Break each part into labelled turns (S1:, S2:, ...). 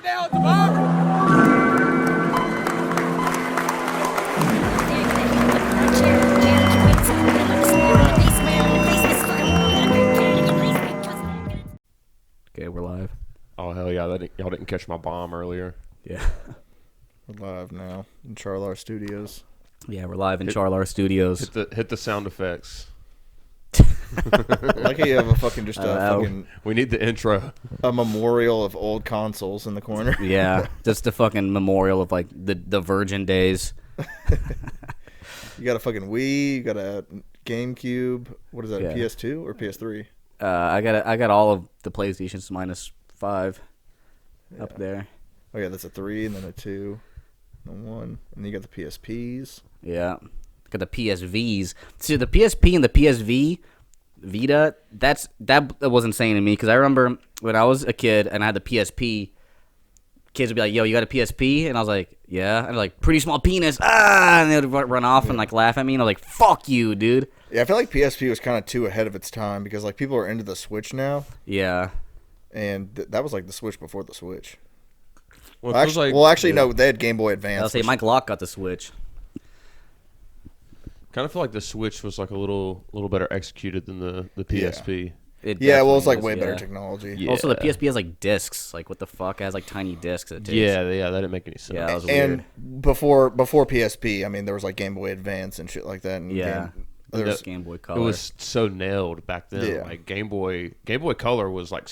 S1: now, it's a bomber.
S2: Okay, we're live.
S3: Oh, hell yeah. Y'all didn't catch my bomb earlier.
S2: Yeah.
S4: We're live now in CHARLAR Studios.
S2: Yeah, we're live in CHARLAR Studios.
S3: Hit the sound effects.
S4: Like how you have a fucking
S3: We need the intro.
S4: a memorial of old consoles in the corner.
S2: Yeah, just the fucking memorial of like the Virgin days.
S4: You got a fucking Wii, you got a GameCube. What is that?
S2: Yeah.
S4: A PS2 or PS3?
S2: I got all of the PlayStations minus 5 up there.
S4: Oh yeah, that's a 3 and then a 2, and a 1, and then you got the PSPs.
S2: Yeah, got the PSVs. See, the PSP and the PSV Vita. That was insane to me because I remember when I was a kid and I had the PSP. Kids would be like, "Yo, you got a PSP?" And I was like, "Yeah." And they're like, "Pretty small penis." And they would run off and like laugh at me. And I'm like, "Fuck you, dude."
S4: Yeah, I feel like PSP was kind of too ahead of its time because like people are into the Switch now,
S2: Yeah.
S4: and that was like the Switch before the Switch.
S3: Well,
S4: Actually, no, they had Game Boy Advance.
S2: I'll say Mike Locke got the Switch.
S3: kind of feel like the Switch was like a little better executed than the PSP.
S4: Yeah, well, it's like
S2: definitely
S4: way
S2: is,
S4: better
S2: yeah.
S4: technology.
S3: Yeah.
S2: Also, the PSP has like discs. Like, what the fuck? It has like tiny discs. It takes.
S3: Yeah, that didn't make any sense.
S2: Yeah, that was weird.
S4: And before PSP, I mean, there was like Game Boy Advance and shit like that. And
S2: Yeah.
S4: there's
S2: Game Boy Color.
S3: It was so nailed back then.
S4: Yeah.
S3: Like Game Boy Color was like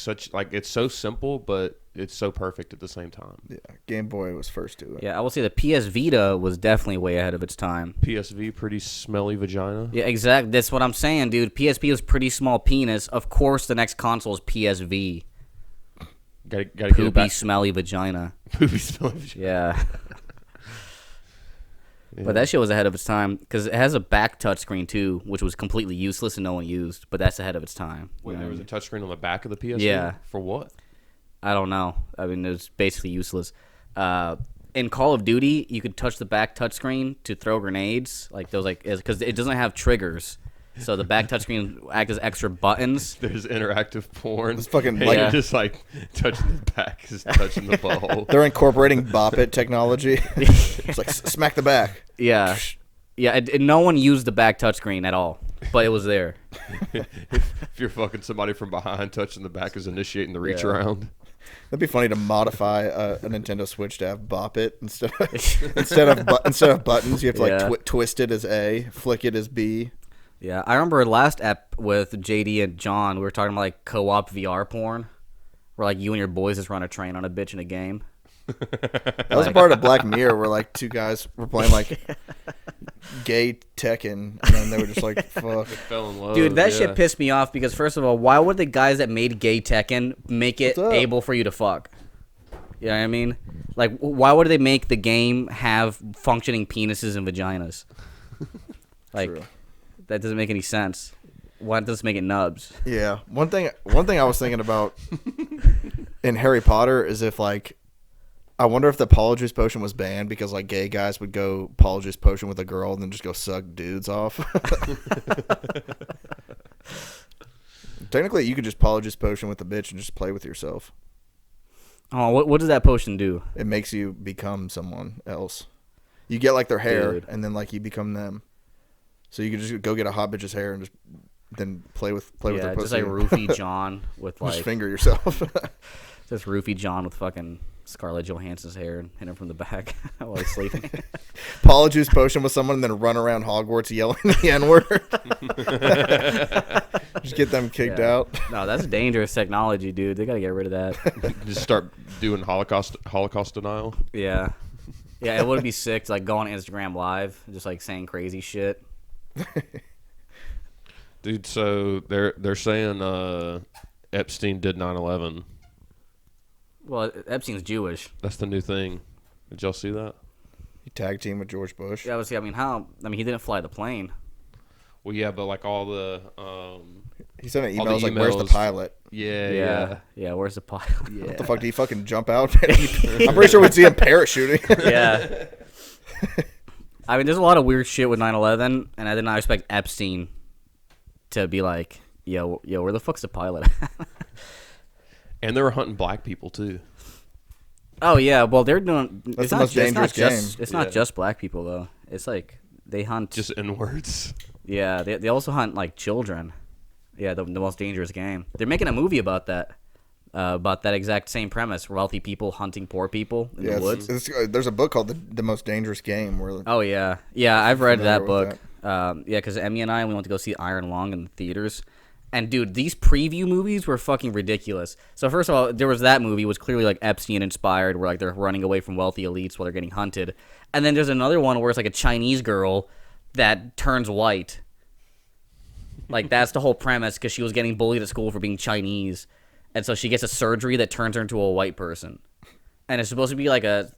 S3: it's so simple, but it's so perfect at the same time.
S4: yeah, Game Boy was first to it.
S2: Yeah, I will say the PS Vita was definitely way ahead of its time.
S3: PSV, pretty smelly vagina.
S2: Yeah, exactly. That's what I'm saying, dude. PSP was pretty small penis. Of course, the next console is PSV.
S3: Gotta get it
S2: Poopy,
S3: back.
S2: smelly vagina.
S3: Poopy, smelly vagina.
S2: Yeah.
S3: Yeah.
S2: But that shit was ahead of its time because it has a back touchscreen too, which was completely useless and no one used. But that's ahead of its time.
S3: Wait,
S2: You know
S3: there
S2: what
S3: was
S2: I
S3: a touchscreen on the back of the PSP?
S2: Yeah.
S3: For what?
S2: I don't know. I mean, it was basically useless. In Call of Duty, you could touch the back touchscreen to throw grenades, like those, like because it doesn't have triggers, so the back touchscreen act as extra buttons.
S3: There's interactive porn.
S4: It's fucking
S3: and
S4: like-
S3: you're just like touching the back, is touching the butthole.
S4: They're incorporating Bop It technology. It's like smack the back.
S2: Yeah, yeah. And no one used the back touchscreen at all, but it was there.
S3: If you're fucking somebody from behind, touching the back is initiating the reach
S2: Yeah.
S3: around.
S4: That'd be funny to modify a Nintendo Switch to have Bop It instead of buttons. You have to like
S2: Yeah.
S4: twist it as A, flick it as B.
S2: Yeah, I remember last ep with JD and John, we were talking about like co-op VR porn, where like you and your boys just run a train on a bitch in a game.
S4: That was a part of Black Mirror where like two guys were playing like gay Tekken, and then they were just like, "Fuck."
S3: Fell in love.
S2: Dude, that
S3: yeah.
S2: shit pissed me off because first of all, why would the guys that made gay Tekken make it
S4: What's up?
S2: able for you to fuck? You know what I mean? Like, why would they make the game have functioning penises and vaginas? Like,
S4: True.
S2: that doesn't make any sense. Why does it make it nubs?
S4: Yeah. One thing I was thinking about in Harry Potter is if like, I wonder if the Polyjuice Potion was banned because like gay guys would go Polyjuice Potion with a girl and then just go suck dudes off. Technically, you could just Polyjuice Potion with a bitch and just play with yourself.
S2: Oh, what does that potion do?
S4: It makes you become someone else. You get like their hair
S2: Dude.
S4: and then like you become them. So you could just go get a hot bitch's hair and just then play with their
S2: Yeah,
S4: pussy.
S2: just like Roofie John with
S4: Just
S2: like
S4: finger yourself.
S2: just Roofie John with fucking Scarlett Johansson's hair and hit him from the back while he's sleeping.
S4: Polyjuice Potion with someone and then run around Hogwarts yelling the N-word. Just get them kicked
S2: Yeah.
S4: out.
S2: No, that's dangerous technology, dude. They gotta get rid of that.
S3: Just start doing Holocaust denial.
S2: Yeah. Yeah, it would be sick to like go on Instagram Live, just like saying crazy shit.
S3: Dude, so they're saying Epstein did 9/11.
S2: Well, Epstein's Jewish.
S3: That's the new thing. Did y'all see that?
S4: He tag team with George Bush.
S2: Yeah, but see, I mean, he didn't fly the plane.
S3: Well, yeah, but like all the
S4: He sent an
S3: all
S4: email
S3: the
S4: like, "Where's the
S3: emails-
S4: pilot?
S2: Yeah. Where's the pilot? Yeah.
S4: What the fuck? Did he fucking jump out?" I'm pretty sure we'd see him parachuting.
S2: Yeah. I mean, there's a lot of weird shit with 9/11, and I did not expect Epstein to be like, yo, where the fuck's the pilot?
S3: And they were hunting black people too.
S2: Oh yeah, well they're doing.
S4: That's the most dangerous game.
S2: It's not just black people though. It's like they hunt.
S3: Just N-words.
S2: Yeah, they also hunt like children. Yeah, the most dangerous game. They're making a movie about that. About that exact same premise: wealthy people hunting poor people in the woods.
S4: There's a book called the Most Dangerous Game. Where
S2: Oh yeah, I've read that book.
S4: That.
S2: Yeah, because Emmy and I we went to go see Iron Lung in the theaters, and dude, these preview movies were fucking ridiculous. So first of all, there was that movie was clearly like Epstein inspired, where like they're running away from wealthy elites while they're getting hunted, and then there's another one where it's like a Chinese girl that turns white. Like that's the whole premise because she was getting bullied at school for being Chinese. And so she gets a surgery that turns her into a white person. And it's supposed to be like a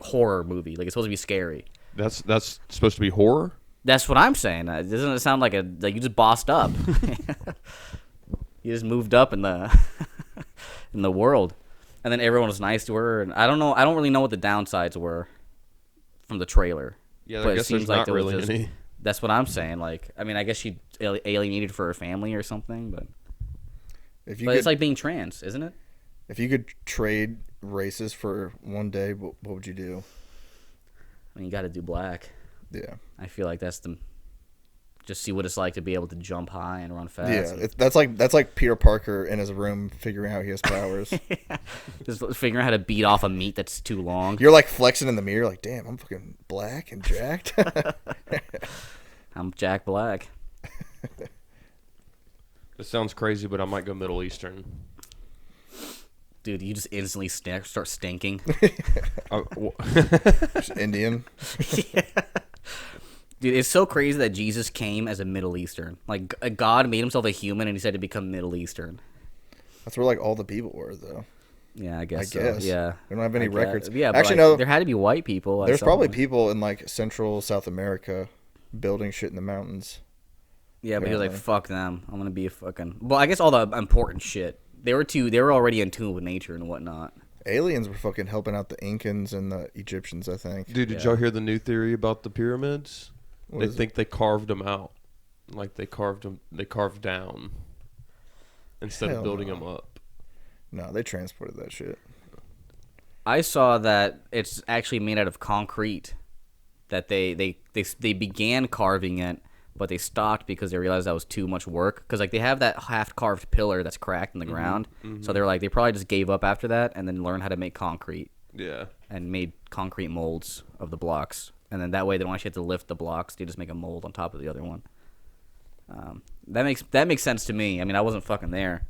S2: horror movie. Like, it's supposed to be scary.
S3: That's supposed to be horror?
S2: That's what I'm saying. Doesn't it sound like you just bossed up? You just moved up in the in the world. And then everyone was nice to her. And I don't know. I don't really know what the downsides were from the trailer.
S3: Yeah,
S2: but
S3: I guess there's not really any.
S2: That's what I'm saying. Like, I mean, I guess she alienated for her family or something, but... it's like being trans, isn't it?
S4: If you could trade races for one day, what would you do?
S2: I mean, you got to do black.
S4: Yeah.
S2: I feel like that's the... Just see what it's like to be able to jump high and run fast.
S4: Yeah, that's like Peter Parker in his room figuring out he has powers.
S2: Yeah. Just figuring out how to beat off a meat that's too long.
S4: You're like flexing in the mirror, like, damn, I'm fucking black and jacked.
S2: I'm Jack Black.
S3: This sounds crazy, but I might go Middle Eastern.
S2: Dude, you just instantly start stinking.
S4: Just Indian.
S2: Yeah. Dude, it's so crazy that Jesus came as a Middle Eastern. Like, God made himself a human and he said to become Middle Eastern.
S4: That's where, like, all the people were, though.
S2: Yeah, I guess so.
S4: Yeah.
S2: We
S4: don't have any records.
S2: Yeah, but
S4: actually,
S2: like,
S4: no.
S2: There had to be white people.
S4: There's probably people in, like, Central South America building shit in the mountains.
S2: Yeah, but he was like, fuck them. I'm going to be a fucking... Well, I guess all the important shit. They were already in tune with nature and whatnot.
S4: Aliens were fucking helping out the Incans and the Egyptians, I think.
S3: Dude, did y'all hear the new theory about the pyramids? They think they carved them out. Like they carved down instead of building them up.
S4: No, they transported that shit.
S2: I saw that it's actually made out of concrete. That they began carving it, but they stopped because they realized that was too much work. Because like they have that half-carved pillar that's cracked in the ground. Mm-hmm. So they're like they probably just gave up after that and then learned how to make concrete.
S3: Yeah. And
S2: made concrete molds of the blocks. And then that way they don't actually have to lift the blocks. They just make a mold on top of the other one. That makes sense to me. I mean, I wasn't fucking there.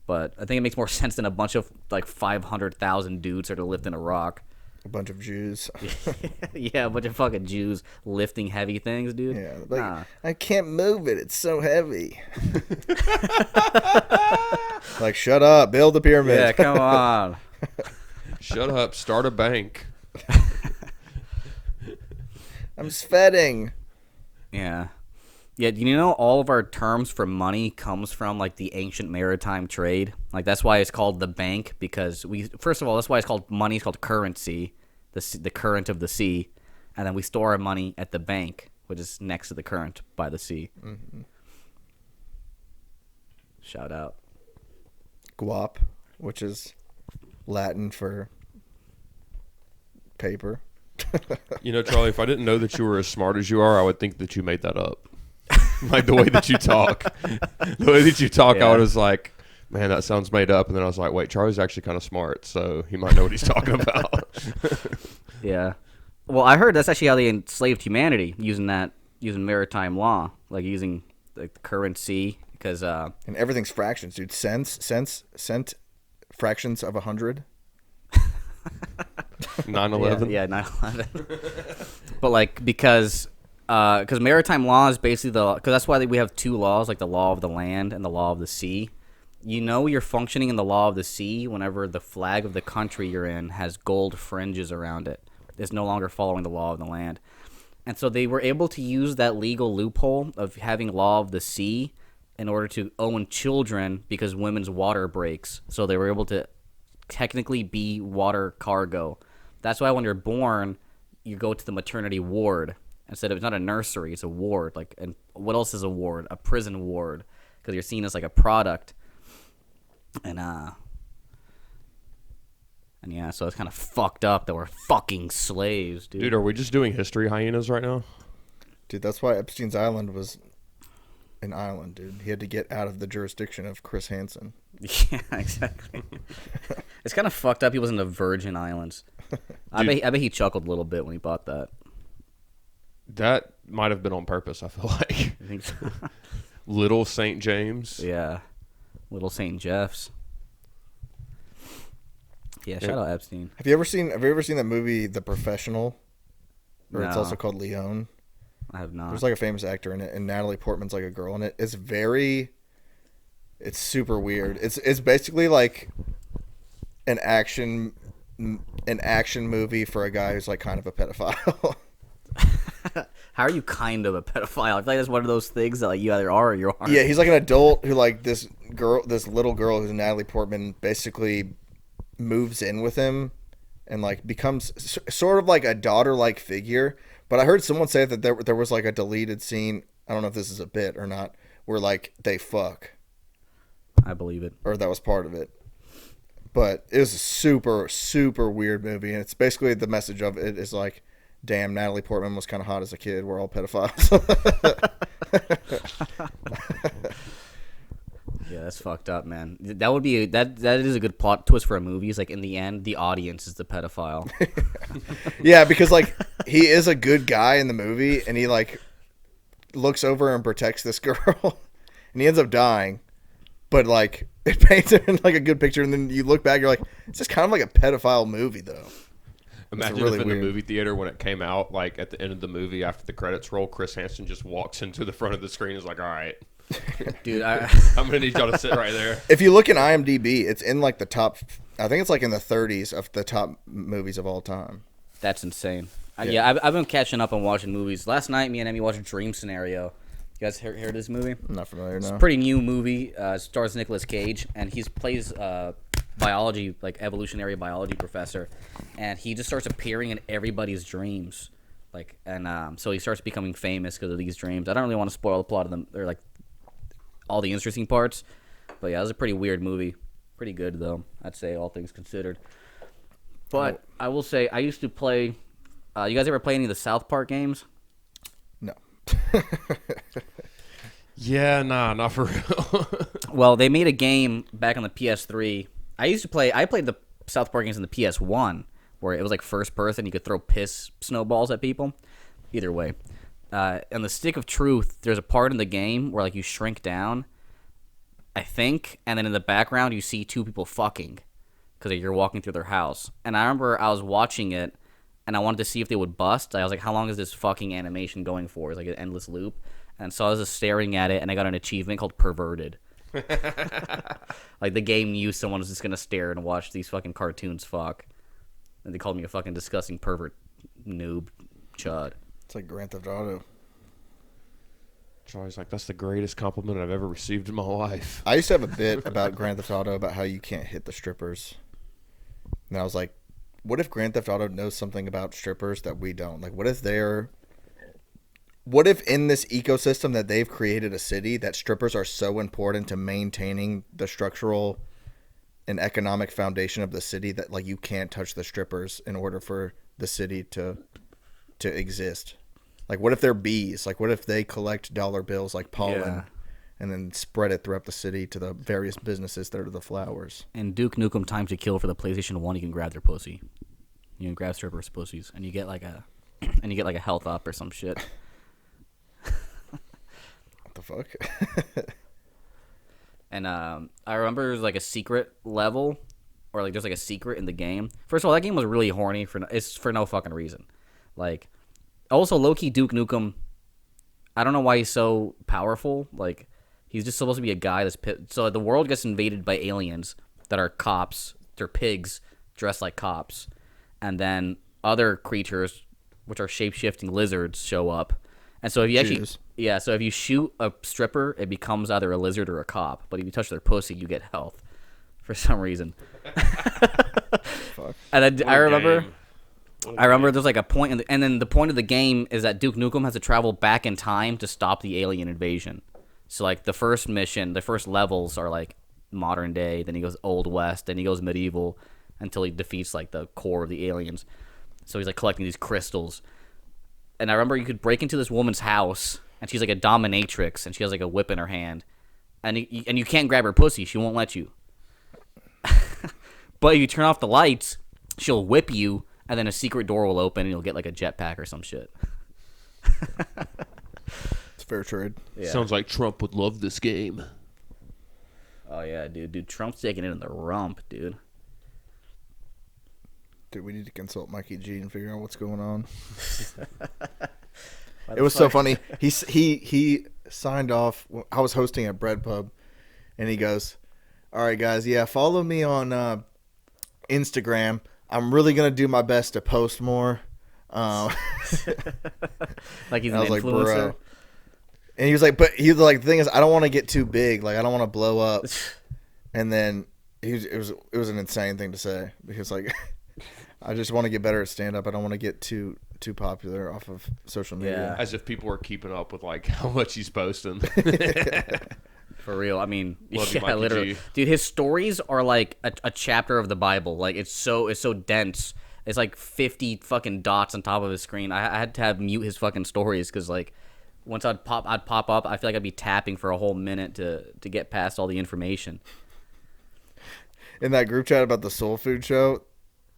S2: But I think it makes more sense than a bunch of like 500,000 dudes that are lifting a rock.
S4: A bunch of Jews.
S2: Yeah, a bunch of fucking Jews lifting heavy things, dude.
S4: Yeah, like, I can't move it. It's so heavy. Like, shut up. Build the pyramid.
S2: Yeah, come on.
S3: Shut up. Start a bank.
S4: I'm sweating.
S2: Yeah. Yeah, you know all of our terms for money comes from like the ancient maritime trade. Like that's why it's called the bank because first of all that's why it's called money. It's called currency, the current of the sea, and then we store our money at the bank, which is next to the current by the sea. Mm-hmm. Shout out.
S4: Guap, which is Latin for paper.
S3: You know, Charlie, if I didn't know that you were as smart as you are, I would think that you made that up. Like the way that you talk. The way that you talk, yeah. I was like, man, that sounds made up. And then I was like, wait, Charlie's actually kind of smart, so he might know what he's talking about.
S2: Yeah. Well, I heard that's actually how they enslaved humanity, using maritime law, like using like the currency, because
S4: and everything's fractions, dude. Cent, fractions of 100.
S3: 9/11.
S2: Yeah, 9/11. But like because maritime law is basically because that's why we have two laws, like the law of the land and the law of the sea. You know you're functioning in the law of the sea whenever the flag of the country you're in has gold fringes around it. It's no longer following the law of the land. And so they were able to use that legal loophole of having law of the sea in order to own children because women's water breaks. So they were able to technically be water cargo. That's why when you're born, you go to the maternity ward. Instead of, it's not a nursery, it's a ward. Like, and what else is a ward? A prison ward, because you're seen as like a product. And And yeah, so it's kind of fucked up that we're fucking slaves, dude.
S3: Dude, are we just doing history hyenas right now?
S4: Dude, that's why Epstein's Island was an island, dude. He had to get out of the jurisdiction of Chris Hansen.
S2: Yeah, exactly. It's kind of fucked up he wasn't the Virgin Islands. I bet he chuckled a little bit when he bought that.
S3: That might have been on purpose, I feel like.
S2: I think so.
S3: Little St. James.
S2: Yeah. Little St. Jeff's. Yeah, shout out Epstein.
S4: Have you ever seen that movie The Professional? Or it's
S2: No.
S4: also called Leon.
S2: I have not.
S4: There's like a famous actor in it, and Natalie Portman's like a girl in it. It's super weird. It's basically like an action movie for a guy who's like kind of a pedophile.
S2: How are you kind of a pedophile? I feel like that's one of those things that like you either are or you aren't.
S4: Yeah, he's like an adult who like this little girl who's Natalie Portman basically moves in with him and like becomes sort of like a daughter-like figure. But I heard someone say that there was like a deleted scene. I don't know if this is a bit or not, where like they fuck.
S2: I believe it.
S4: Or that was part of it. But it was a super, super weird movie, and it's basically the message of it is like, damn, Natalie Portman was kind of hot as a kid. We're all pedophiles.
S2: Yeah, that's fucked up, man. That would be that is a good plot twist for a movie. It's like in the end, the audience is the pedophile.
S4: Yeah, because like he is a good guy in the movie, and he like looks over and protects this girl, and he ends up dying. But like it paints him in like a good picture, and then you look back, you're like, it's just kind of like a pedophile movie, though.
S3: Imagine
S4: really
S3: if in
S4: weird.
S3: the movie theater when it came out, like at the end of the movie after the credits roll, Chris Hansen just walks into the front of the screen and is like, all right,
S2: Dude,
S3: I'm going to need y'all to sit right there.
S4: If you look in IMDb, it's in like the top. I think it's like in the 30s of the top movies of all time.
S2: that's insane.
S4: Yeah.
S2: Yeah, I've been catching up on watching movies. Last night, me and Emmy watched Dream Scenario. You guys hear this movie?
S4: I'm not familiar now.
S2: Pretty new movie. Stars Nicolas Cage, and he plays biology, like evolutionary biology professor, and he just starts appearing in everybody's dreams, like, and so he starts becoming famous because of these dreams. I don't really want to spoil the plot of them, or like all the interesting parts, but yeah, it was a pretty weird movie. Pretty good though, I'd say, all things considered. But I will say, I used to play. You guys ever play any of the South Park games?
S4: No.
S3: Yeah, nah, not for real.
S2: Well, they made a game back on the PS3. I played the South Park games on the PS1, where it was like first person. You could throw piss snowballs at people. Either way. On the Stick of Truth, there's a part in the game where like you shrink down, I think, and then in the background you see two people fucking because you're walking through their house. And I remember I was watching it, and I wanted to see if they would bust. I was like, how long is this fucking animation going for? It's like an endless loop. And so I was just staring at it, and I got an achievement called Perverted. Like, the game knew someone was just going to stare and watch these fucking cartoons fuck. And they called me a fucking disgusting pervert noob chud.
S4: It's like Grand Theft Auto.
S3: Charlie's like, that's the greatest compliment I've ever received in my life.
S4: I used to have a bit about Grand Theft Auto about how you can't hit the strippers. And I was like, what if Grand Theft Auto knows something about strippers that we don't? Like, what if in this ecosystem that they've created a city that strippers are so important to maintaining the structural and economic foundation of the city that like you can't touch the strippers in order for the city to exist? Like, what if they're bees? Like, what if they collect dollar bills like pollen,
S2: Yeah.
S4: and then spread it throughout the city to the various businesses that are the flowers?
S2: And Duke Nukem Time to Kill for the PlayStation 1, you can grab their pussy. You can grab strippers' pussies, and you get like a health up or some shit.
S4: What the fuck?
S2: And I remember there was like a secret level, or like there's like a secret in the game. First of all, that game was really horny for no fucking reason. Like, also low-key Duke Nukem, I don't know why he's so powerful. Like, he's just supposed to be a guy that's so the world gets invaded by aliens that are cops. They're pigs dressed like cops, and then other creatures, which are shape-shifting lizards, show up. And so if you so if you shoot a stripper, it becomes either a lizard or a cop. But if you touch their pussy, you get health for some reason.
S4: Fuck.
S2: And then I remember
S3: Game.
S2: there's like a point, and then the point of the game is that Duke Nukem has to travel back in time to stop the alien invasion. So like the first mission, the first levels are like modern day, then he goes Old West, then he goes medieval, until he defeats like the core of the aliens. So he's like collecting these crystals. And I remember you could break into this woman's house, and she's like a dominatrix, and she has like a whip in her hand, and you can't grab her pussy; she won't let you. But if you turn off the lights, she'll whip you, and then a secret door will open, and you'll get like a jetpack or some shit.
S4: It's fair trade.
S2: Yeah.
S3: Sounds like Trump would love this game.
S2: Oh yeah, dude, Trump's taking it in the rump, dude.
S4: Dude, we need to consult Mikey G and figure out what's going on.
S2: Why
S4: It
S2: the
S4: was so
S2: fuck-
S4: funny. He signed off. I was hosting a bread pub, and he goes, "All right, guys, yeah, follow me on Instagram. I'm really gonna do my best to post more."
S2: Like he's
S4: And
S2: an
S4: I was like,
S2: influencer.
S4: "Bro," and he was like, "But he was like, the thing is, I don't want to get too big. Like, I don't want to blow up." And then it was an insane thing to say. He was like, "I just want to get better at stand up. I don't want to get too popular off of social media."
S3: As if people were keeping up with like how much he's posting.
S2: For real. I mean,
S3: Love you,
S2: yeah,
S3: Mikey
S2: literally.
S3: G.
S2: Dude, his stories are like a chapter of the Bible. Like it's so dense. It's like 50 fucking dots on top of his screen. I had to have mute his fucking stories because like once I'd pop up, I feel like I'd be tapping for a whole minute to get past all the information.
S4: In that group chat about the soul food show,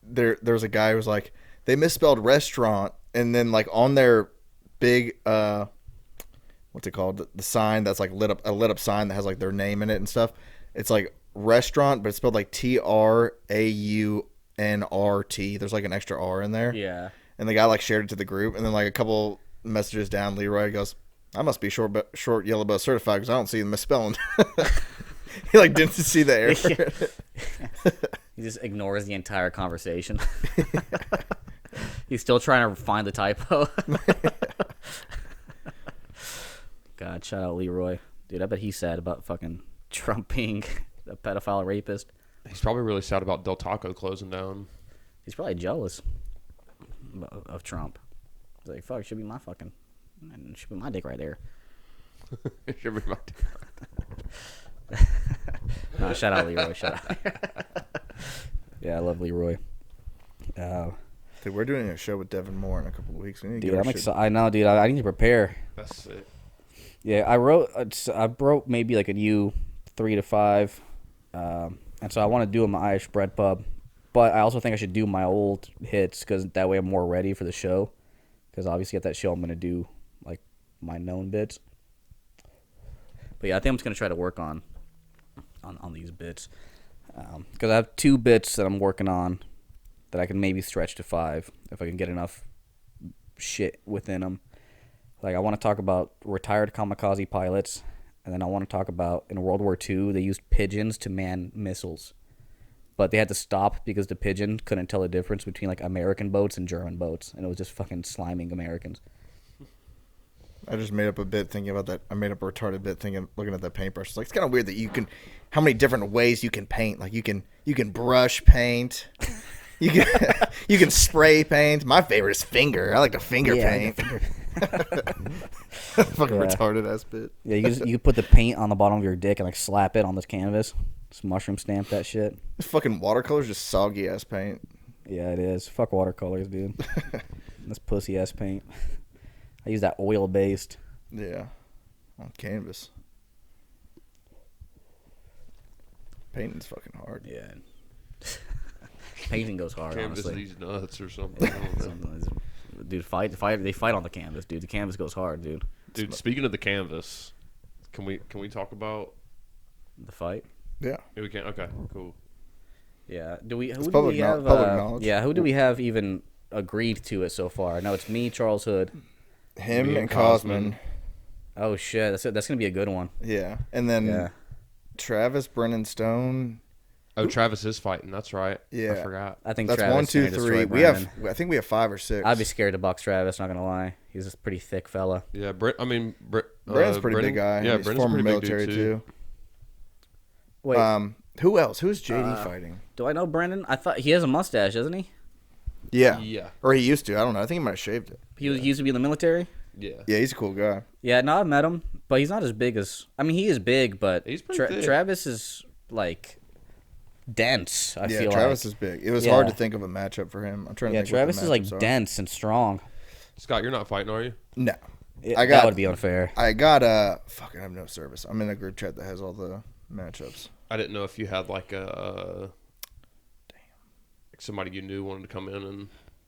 S4: there's a guy who was like, they misspelled restaurant, and then like on their big what's it called, the sign that's like lit up sign that has like their name in it and stuff, it's like restaurant, but it's spelled like TRAUNRT. There's like an extra R in there.
S2: Yeah.
S4: And the guy like shared it to the group, and then like a couple messages down, Leroy goes, "I must be short yellow bus certified because I don't see the misspelling." He like didn't see the error.
S2: He just ignores the entire conversation. He's still trying to find the typo. God, shout out Leroy. Dude, I bet he's sad about fucking Trump being a pedophile rapist.
S3: He's probably really sad about Del Taco closing down.
S2: He's probably jealous of Trump. He's like, fuck, it should be my fucking... It should be my dick right there.
S3: It should be my
S2: No, shout out Leroy. Shout out. Yeah, I love Leroy.
S4: Dude, we're doing a show with Devin Moore in a couple of weeks. We need to
S2: Dude,
S4: get our
S2: I'm
S4: shit-
S2: excited. I know, dude. I need to prepare.
S3: That's it.
S2: Yeah, I wrote maybe like a U 3 to 5, and so I want to do it in my Irish bread pub, but I also think I should do my old hits because that way I'm more ready for the show. Because obviously at that show I'm gonna do like my known bits. But yeah, I think I'm just gonna try to work on these bits because I have 2 bits that I'm working on that I can maybe stretch to 5 if I can get enough shit within them. Like, I want to talk about retired kamikaze pilots, and then I want to talk about, in World War II, they used pigeons to man missiles. But they had to stop because the pigeon couldn't tell the difference between, like, American boats and German boats, and it was just fucking sliming Americans.
S4: I just made up a bit thinking about that. I made up a retarded bit thinking, looking at that paintbrush. It's like, it's kind of weird that you can, how many different ways you can paint. Like, you can brush paint. You can spray paint. My favorite is finger. I like to finger paint. Fucking
S2: Yeah.
S4: retarded ass bit.
S2: Yeah, you put the paint on the bottom of your dick and, like, slap it on this canvas. Just mushroom stamp that shit.
S4: This fucking watercolor's just soggy ass paint.
S2: Yeah, it is. Fuck watercolors, dude. This pussy ass paint. I use that oil based.
S4: Yeah, on canvas. Painting's fucking hard.
S2: Yeah. Painting goes hard,
S3: Canvas
S2: honestly.
S3: these nuts or something. I don't know.
S2: Sometimes- Dude, they fight on the canvas, dude. The canvas goes hard, dude.
S3: Dude, speaking of the canvas, can we talk about?
S2: The fight.
S4: Yeah.
S3: We can. Okay, cool.
S2: Yeah. Who do
S4: public
S2: we
S4: kno-
S2: have?
S4: public knowledge.
S2: Yeah. Who do we have even agreed to it so far? No, it's me, Charles Hood.
S4: Him
S3: Me
S4: and
S3: and
S4: Cosman.
S2: Oh shit, that's gonna be a good one.
S4: Yeah, and then
S2: Yeah.
S4: Travis, Brennan Stone.
S3: Oh, Travis is fighting. That's right.
S4: Yeah.
S3: I forgot.
S2: I think
S4: That's
S2: Travis
S4: 1, 2,
S2: is gonna
S4: 3.
S2: destroy
S4: We have.
S2: Brandon.
S4: I think we have 5 or 6.
S2: I'd be scared to box Travis. Not gonna lie, he's a pretty thick fella.
S3: Yeah, Brennan's
S4: Brennan's a pretty big guy.
S3: Yeah,
S4: He's
S3: Brennan's
S4: former
S3: pretty big
S4: military
S3: dude
S4: too.
S2: Wait,
S4: Who else? Who's JD fighting?
S2: do I know Brandon? I thought he has a mustache, doesn't he?
S4: Yeah.
S3: Yeah.
S4: Or he used to. I don't know. I think he might have shaved it.
S2: He used to be in the military.
S3: Yeah.
S4: Yeah, he's a cool guy.
S2: Yeah, no, I've met him, but he's not as big as. I mean, he is big, but
S3: He's pretty thick.
S2: Travis is like dense. I feel
S4: Travis
S2: like.
S4: is big. It was
S2: Yeah.
S4: hard to think of a matchup for him. I'm trying to
S2: Yeah,
S4: think. what the
S2: Travis is like
S4: matchups are.
S2: dense and strong.
S3: Scott, you're not fighting, are you?
S4: No,
S2: That would be unfair.
S4: I got fucking I have no service. I'm in a group chat that has all the matchups.
S3: I didn't know if you had like a like somebody you knew wanted to come in and.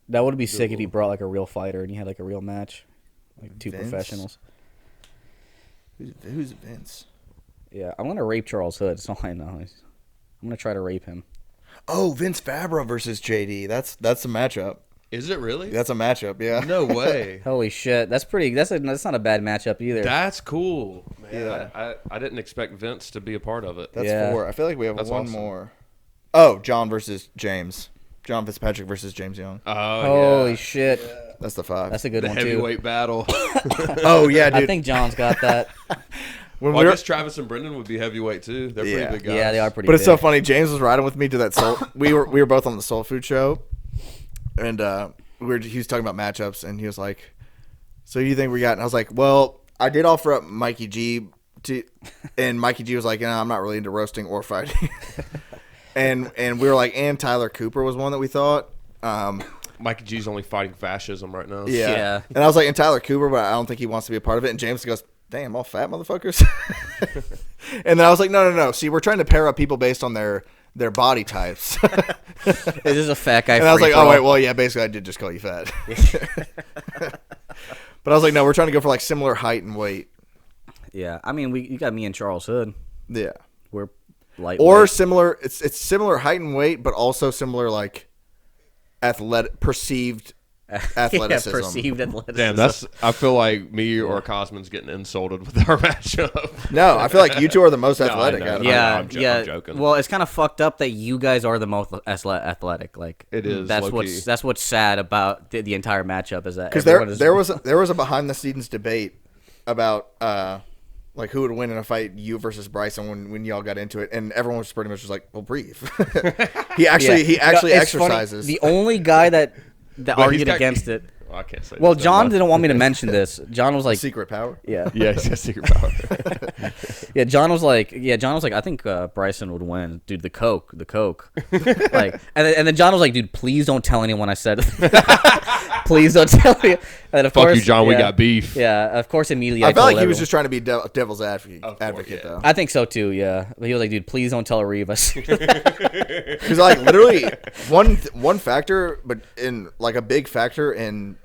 S2: That would be sick if he brought like a real fighter and you had like a real match, like two
S4: Vince?
S2: professionals.
S4: Who's Vince?
S2: Yeah, I'm gonna rape Charles Hood. That's all I know. I'm gonna try to rape him.
S4: Oh, Vince Fabro versus JD. That's a matchup.
S3: Is it really?
S4: That's a matchup. Yeah.
S3: No way.
S2: Holy shit, that's pretty. That's not a bad matchup either.
S3: That's cool. Man,
S4: Yeah.
S3: I didn't expect Vince to be a part of it.
S4: That's
S2: Yeah.
S4: 4. I feel like we have
S3: That's
S4: one
S3: awesome.
S4: more. Oh, John versus James. John Fitzpatrick versus James Young.
S2: Holy
S3: yeah.
S2: shit,
S4: That's the 5.
S2: that's a good
S3: The
S2: one too.
S3: heavyweight battle.
S4: Oh yeah, dude.
S2: I think John's got that.
S4: when
S3: Well,
S4: we
S3: I
S4: were,
S3: guess Travis and Brendan would be heavyweight too. They're
S4: Yeah.
S3: pretty big guys.
S2: Yeah, they are pretty.
S4: but it's
S2: big.
S4: so funny. James was riding with me to that soul. we were both on the Soul Food show, and he was talking about matchups, and he was like, "So who do you think we got?" And I was like, "Well, I did offer up Mikey G to," and Mikey G was like, "I'm not really into roasting or fighting." and we were like, and Tyler Cooper was one that we thought.
S3: Mikey G's only fighting fascism right now.
S4: Yeah.
S2: Yeah.
S4: And I was like, and Tyler Cooper, but I don't think he wants to be a part of it. And James goes, damn, all fat motherfuckers. And then I was like, no. See, we're trying to pair up people based on their body types.
S2: This is a fat guy.
S4: And I was like,
S2: free-for-all.
S4: oh, wait, well, yeah, basically I did just call you fat. But I was like, no, we're trying to go for like similar height and weight.
S2: Yeah, I mean, you got me and Charles Hood.
S4: Yeah.
S2: We're light.
S4: Or similar, it's similar height and weight, but also similar like perceived athleticism.
S2: Yeah, perceived athleticism.
S3: Damn, I feel like me or Cosman's getting insulted with our matchup.
S4: No, I feel like you two are the most
S3: No, I
S4: athletic.
S3: know.
S4: out of
S2: Yeah,
S3: I'm joking.
S2: Well, it's kind of fucked up that you guys are the most athletic. Like
S3: It is,
S2: That's
S3: low-key.
S2: what's sad about the entire matchup is that
S4: Because
S2: everyone
S4: there
S2: is-
S4: there was a behind the scenes debate about like who would win in a fight, you versus Bryson, when y'all got into it, and everyone was pretty much just like, well, Reeve. he actually
S2: Yeah. No, it's funny.
S4: exercises.
S2: The only guy that
S3: But
S2: argued
S3: he's got-
S2: against it.
S3: Well, I can't say.
S2: Well,
S3: this,
S2: John
S3: never
S2: didn't want me to mention this. John was like,
S4: secret power.
S2: yeah,
S3: Yeah, he's got secret power.
S2: yeah. John was like, I think Bryson would win, dude. The coke, like, and then John was like, dude, please don't tell anyone I said it. Please don't tell me. And of
S3: Fuck
S2: course,
S3: you, John. We
S2: yeah,
S3: got beef.
S2: Yeah, of course. Immediately,
S4: I felt
S2: told
S4: like he was
S2: everyone.
S4: just trying to be devil's advocate,
S3: yeah.
S4: though.
S2: I think so too. Yeah, but he was like, dude, please don't tell Reeve.
S4: Because like literally one factor, but in like a big factor in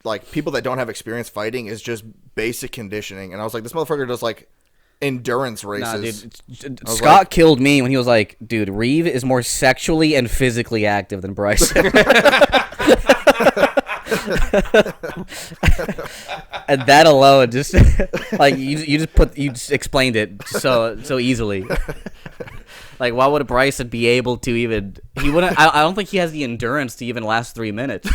S4: like people that don't have experience fighting is just basic conditioning. And I was like, this motherfucker does like endurance races.
S2: Nah, dude.
S4: I was
S2: Scott
S4: like-
S2: killed me when he was like, dude, Reeve is more sexually and physically active than Bryson. And that alone, just like you just explained it so easily. Like, why would Bryson be able to even? He wouldn't. I don't think he has the endurance to even last 3 minutes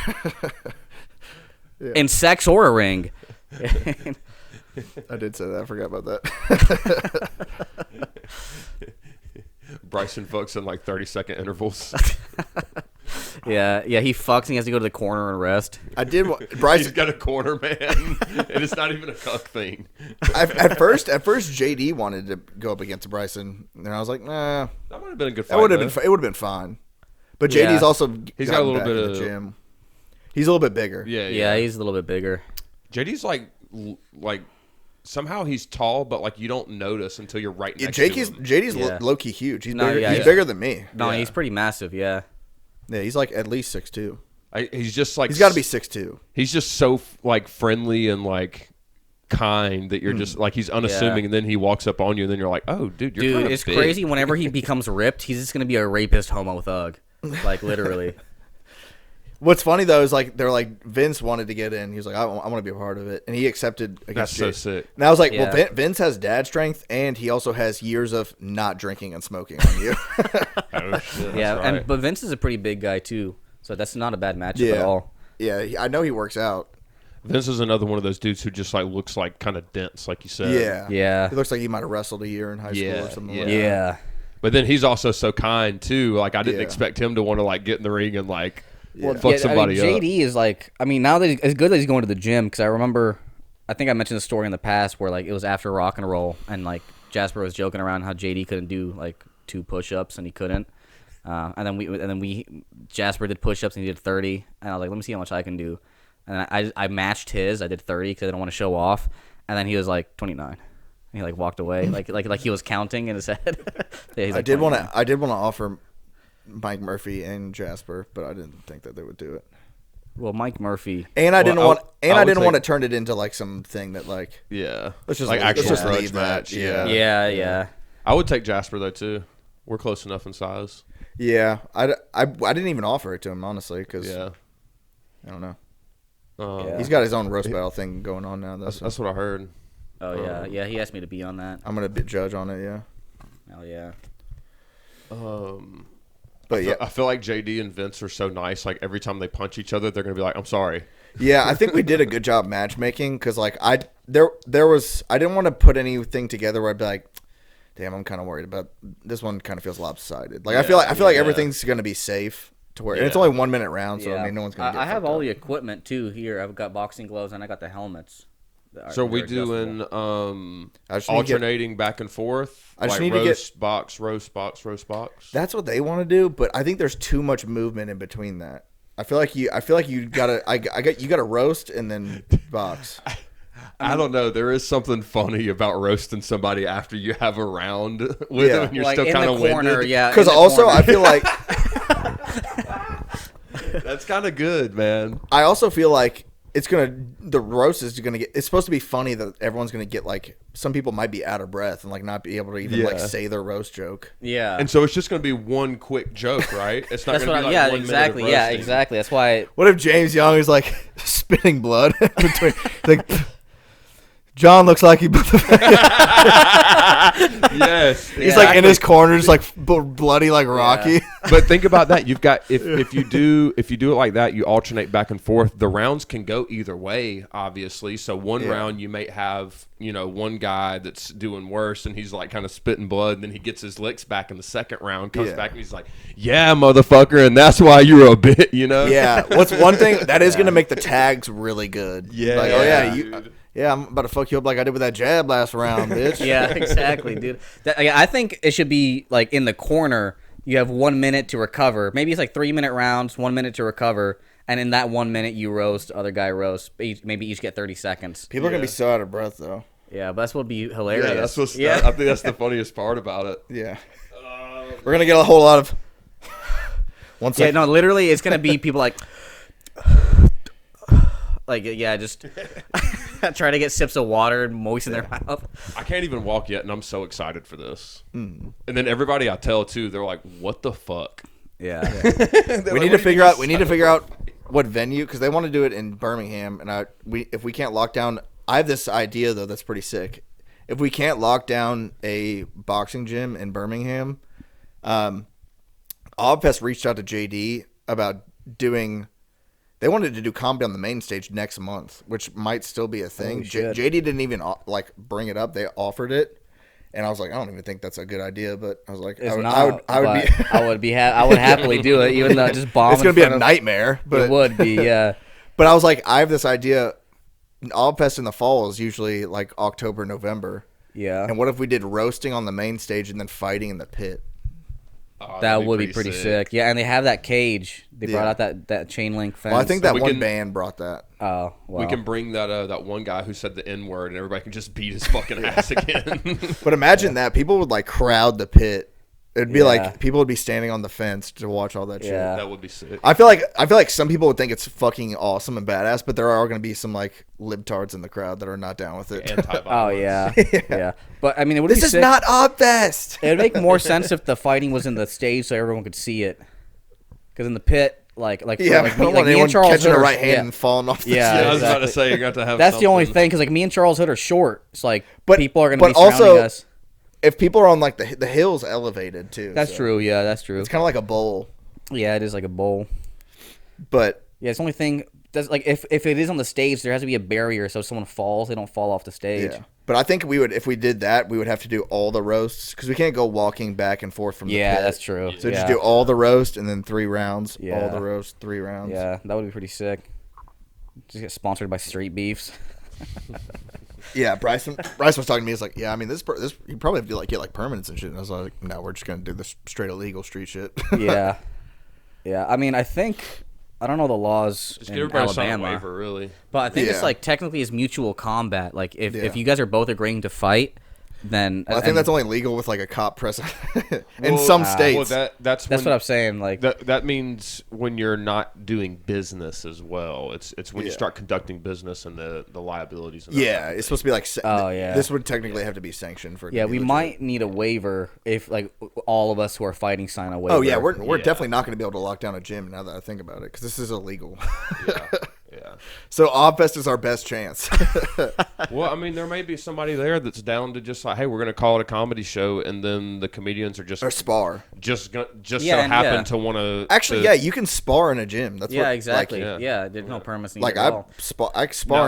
S2: in sex or a ring.
S4: I did say that. I forgot about that.
S3: Bryson fucks in like 30-second intervals.
S2: Yeah. He fucks and he has to go to the corner and rest.
S4: I did.
S3: He's
S4: Bryson
S3: got a corner, man, and it's not even a cuck thing.
S4: at first JD wanted to go up against Bryson, and I was like, nah,
S3: That would have been a good fight.
S4: that would have been
S3: though.
S4: it would have been fine. But
S2: Yeah.
S4: JD's also
S3: He's got a
S4: gotten
S3: little
S4: back
S3: bit
S4: in the
S3: of-
S4: gym. He's a little bit bigger.
S3: Yeah.
S2: He's a little bit bigger.
S3: JD's like somehow he's tall, but like you don't notice until you're right next
S4: JD's
S3: to him.
S4: JD's
S2: Yeah.
S4: low key huge. He's
S2: No,
S4: bigger.
S2: yeah,
S4: he's
S2: yeah.
S4: bigger than me.
S2: No,
S3: Yeah.
S2: he's pretty massive. Yeah.
S4: Yeah, he's like at least 6'2".
S3: He's just like
S4: He's got to be 6'2".
S3: He's just so like friendly and like kind that you're just like he's unassuming,
S2: Yeah.
S3: and then he walks up on you, and then you're like, oh, dude, you're
S2: Dude,
S3: kinda
S2: it's
S3: big.
S2: crazy. Whenever he becomes ripped, he's just gonna be a rapist homo thug. Like literally.
S4: What's funny though is like they're like Vince wanted to get in. He was like, I want to be a part of it, and he accepted
S3: That's
S4: against.
S3: so
S4: Jay.
S3: sick.
S4: And I was like,
S2: Yeah.
S4: well, Vince has dad strength, and he also has years of not drinking and smoking on you.
S3: Oh, shit,
S2: Yeah,
S3: that's right.
S2: but Vince is a pretty big guy too, so that's not a bad matchup
S4: Yeah.
S2: at all.
S4: Yeah, I know he works out.
S3: Vince is another one of those dudes who just like looks like kind of dense, like you said.
S4: Yeah,
S2: Yeah.
S4: He looks like he might have wrestled a year in high school
S3: Yeah,
S4: or something.
S3: yeah.
S4: Like
S2: Yeah.
S3: But then he's also so kind too. Like I didn't
S4: Yeah.
S3: expect him to want to like get in the ring and like
S4: Well,
S3: fuck somebody
S2: I mean,
S3: up.
S2: JD is like, I mean, now that it's good that he's going to the gym because I remember, I think I mentioned the story in the past where like it was after Rock and Roll and like Jasper was joking around how JD couldn't do like 2 push-ups and he couldn't, And then Jasper did push-ups and he did 30, and I was like, let me see how much I can do. And I matched his. I did 30 because I didn't want to show off. And then he was like 29. And he like walked away like he was counting in his head. Yeah, he's
S4: I
S2: like
S4: did
S2: 29.
S4: want to offer Mike Murphy and Jasper, but I didn't think that they would do it.
S2: Well, Mike Murphy.
S4: And I didn't want
S3: take-
S4: to turn it into like something that like
S3: Yeah.
S4: let's just
S3: like
S4: leave,
S3: actual
S4: let's just
S3: grudge
S4: leave that.
S3: match.
S2: Yeah.
S3: I would take Jasper though too. We're close enough in size.
S4: Yeah, I didn't even offer it to him honestly because
S3: Yeah.
S4: I don't know.
S2: Yeah.
S4: He's got his own roast battle thing going on now.
S3: That's what I heard.
S2: Oh yeah. He asked me to be on that.
S4: I'm gonna be judge on it. Yeah,
S2: Hell yeah.
S4: but yeah,
S3: I feel like JD and Vince are so nice. Like every time they punch each other, they're gonna be like, "I'm sorry."
S4: yeah. I think we did a good job matchmaking because like I didn't want to put anything together where I'd be like, damn, I'm kind of worried about this one. Kind of feels lopsided. Like I feel like everything's gonna be safe to where and it's only 1 minute round, so I mean no one's gonna.
S2: I have all the equipment too here. I've got boxing gloves and I got the helmets.
S3: So we
S2: They're adjustable.
S3: doing
S4: I just need to get-
S3: alternating back and forth.
S4: I just
S3: like
S4: need to get-
S3: roast box, roast box, roast box.
S4: That's what they want to do, but I think there's too much movement in between that. I feel like you gotta you gotta roast and then box.
S3: I don't know. There is something funny about roasting somebody after you have a round with
S4: Yeah.
S3: them and you're
S2: like
S3: still
S2: in
S3: kind
S2: the
S3: of
S2: corner,
S3: winded.
S2: yeah.
S4: Because
S2: in the
S4: also
S2: corner.
S4: I feel like
S3: That's kind of good, man.
S4: I also feel like the roast is gonna get. It's supposed to be funny that everyone's gonna get like some people might be out of breath and like not be able to even like
S3: Yeah.
S4: say their roast joke.
S2: yeah.
S3: And so it's just going to be one quick joke, right? It's not
S2: That's
S3: going to
S2: what
S3: be
S2: I,
S3: like
S2: yeah,
S3: 1 minute of
S2: exactly. Yeah,
S3: roasting.
S2: exactly. That's why.
S4: What if James Young is like spitting blood between like John looks like he
S3: Yes.
S4: he's like in his corner just like bloody like Rocky.
S3: But think about that. You've got if you do it like that, you alternate back and forth. The rounds can go either way, obviously. So one
S4: Yeah.
S3: round you may have, one guy that's doing worse and he's like kind of spitting blood, and then he gets his licks back in the second round, comes
S4: Yeah.
S3: back and he's like, "Yeah, motherfucker," and that's why you were a bit,
S4: Yeah. What's one thing that is gonna make the tags really good?
S3: Yeah,
S4: Like, oh yeah,
S3: dude.
S4: yeah, I'm about to fuck you up like I did with that jab last round, bitch.
S2: Yeah, exactly, dude. I think it should be like in the corner. You have 1 minute to recover. Maybe it's like 3-minute rounds, 1 minute to recover, and in that 1 minute you roast, other guy roasts. Maybe each get 30 seconds.
S4: People are gonna be so out of breath though.
S2: Yeah, but that's what would be hilarious.
S3: Yeah, that's what's.
S2: Yeah.
S3: I think that's the funniest part about it.
S4: Yeah. We're gonna get a whole lot of. One
S2: Yeah,
S4: second.
S2: no, literally, it's gonna be people like, just try to get sips of water and moisten their mouth.
S3: I can't even walk yet, and I'm so excited for this. And then everybody I tell too, they're like, "What the fuck?"
S2: Yeah,
S4: We need to figure out. We need to figure out what venue because they want to do it in Birmingham, and if we can't lock down, I have this idea though that's pretty sick. If we can't lock down a boxing gym in Birmingham, Obfest reached out to JD about doing. They wanted to do comedy on the main stage next month, which might still be a thing.
S2: Holy shit.
S4: JD didn't even bring it up. They offered it, and I was like, I don't even think that's a good idea. But I was like,
S2: it's
S4: I would be.
S2: I would happily do it, even though it just bomb.
S4: It's gonna be a nightmare, but
S2: It would be, yeah.
S4: But I was like, I have this idea. Obfest in the fall is usually like October, November.
S2: Yeah,
S4: And what if we did roasting on the main stage and then fighting in the pit?
S3: Oh,
S2: that
S3: that'd
S2: would be pretty sick. Yeah, and they have that cage. They brought out that chain link fence.
S4: Well, I think that
S3: We
S4: one
S3: can-
S4: band brought that.
S2: Oh, wow.
S3: We can bring that one guy who said the N word, and everybody can just beat his fucking ass again.
S4: But imagine that people would like crowd the pit. It'd be
S2: Yeah.
S4: like people would be standing on the fence to watch all that shit.
S2: Yeah.
S3: That would be sick.
S4: I feel like some people would think it's fucking awesome and badass, but there are going to be some like libtards in the crowd that are not down with it.
S2: Oh yeah, yeah. But I mean, it would
S4: This
S2: be
S4: is
S2: sick.
S4: not Obfest.
S2: It would make more sense if the fighting was in the stage so everyone could see it. Because in the pit, like
S4: Yeah,
S2: like
S4: I
S2: me,
S4: don't
S2: like
S4: want
S2: me and
S4: anyone
S2: Charles
S4: catching
S2: Hood
S4: a
S2: are-
S4: right hand
S2: yeah.
S4: and falling off the
S2: Yeah,
S3: I was about to
S2: exactly.
S3: say you got to have.
S2: That's the only
S3: something.
S2: thing. Because like me and Charles Hood are short. It's like
S4: But-
S2: people are going to be
S4: but
S2: surrounding
S4: also-
S2: us.
S4: If people are on like the hill's elevated too.
S2: That's
S4: so
S2: true. Yeah, that's true.
S4: It's kind of like a bowl,
S2: Yeah, it is like a bowl.
S4: but
S2: Yeah, it's the only thing. That's like if it is on the stage, there has to be a barrier so if someone falls, they don't fall off the stage.
S4: yeah. But I think we would if we did that, we would have to do all the roasts because we can't go walking back and forth from the
S2: Yeah,
S4: pit.
S2: that's true.
S4: So
S2: yeah.
S4: just do all the roast and then 3 rounds. All
S2: Yeah.
S4: the roast, 3 rounds.
S2: Yeah, that would be pretty sick. Just get sponsored by Street Beefs.
S4: Yeah, Bryson was talking to me. He's like, yeah, I mean, this you probably have to like get like permits and shit. And I was like, no, we're just gonna do this straight illegal street shit.
S2: Yeah. I mean, I don't know the laws
S3: Just
S2: in
S3: get everybody to sign a
S2: Alabama,
S3: waiver, really.
S2: but I think it's
S4: Yeah.
S2: like technically is mutual combat. Like if
S4: Yeah.
S2: you guys are both agreeing to fight, then
S4: Well, I think
S2: and
S4: that's only legal with like a cop present in some
S3: Well,
S4: states.
S3: that's
S2: what I'm saying. Like
S3: that means when you're not doing business as well. It's when you
S4: Yeah.
S3: start conducting business and the liabilities. And that
S4: Yeah,
S3: kind of
S4: it's supposed to be like.
S2: Oh, yeah.
S4: This would technically have to be sanctioned for. it to
S2: yeah,
S4: be
S2: we
S4: legit.
S2: might need a waiver if like all of us who are fighting sign a waiver.
S4: Oh yeah, we're
S3: Yeah.
S4: definitely not going to be able to lock down a gym now that I think about it because this is illegal.
S3: thing. Yeah.
S4: So Obfest is our best chance.
S3: Well, I mean, there may be somebody there that's down to just like, hey, we're going to call it a comedy show, and then the comedians are just
S4: or spar.
S3: just
S2: Yeah,
S3: so
S2: and
S3: happen
S2: yeah.
S3: to want to.
S4: Actually, yeah, you can spar in a gym. That's
S2: Yeah,
S4: what,
S2: exactly.
S3: yeah.
S2: Yeah, there's no permits needed
S4: Like
S2: at
S4: I
S2: all.
S4: spar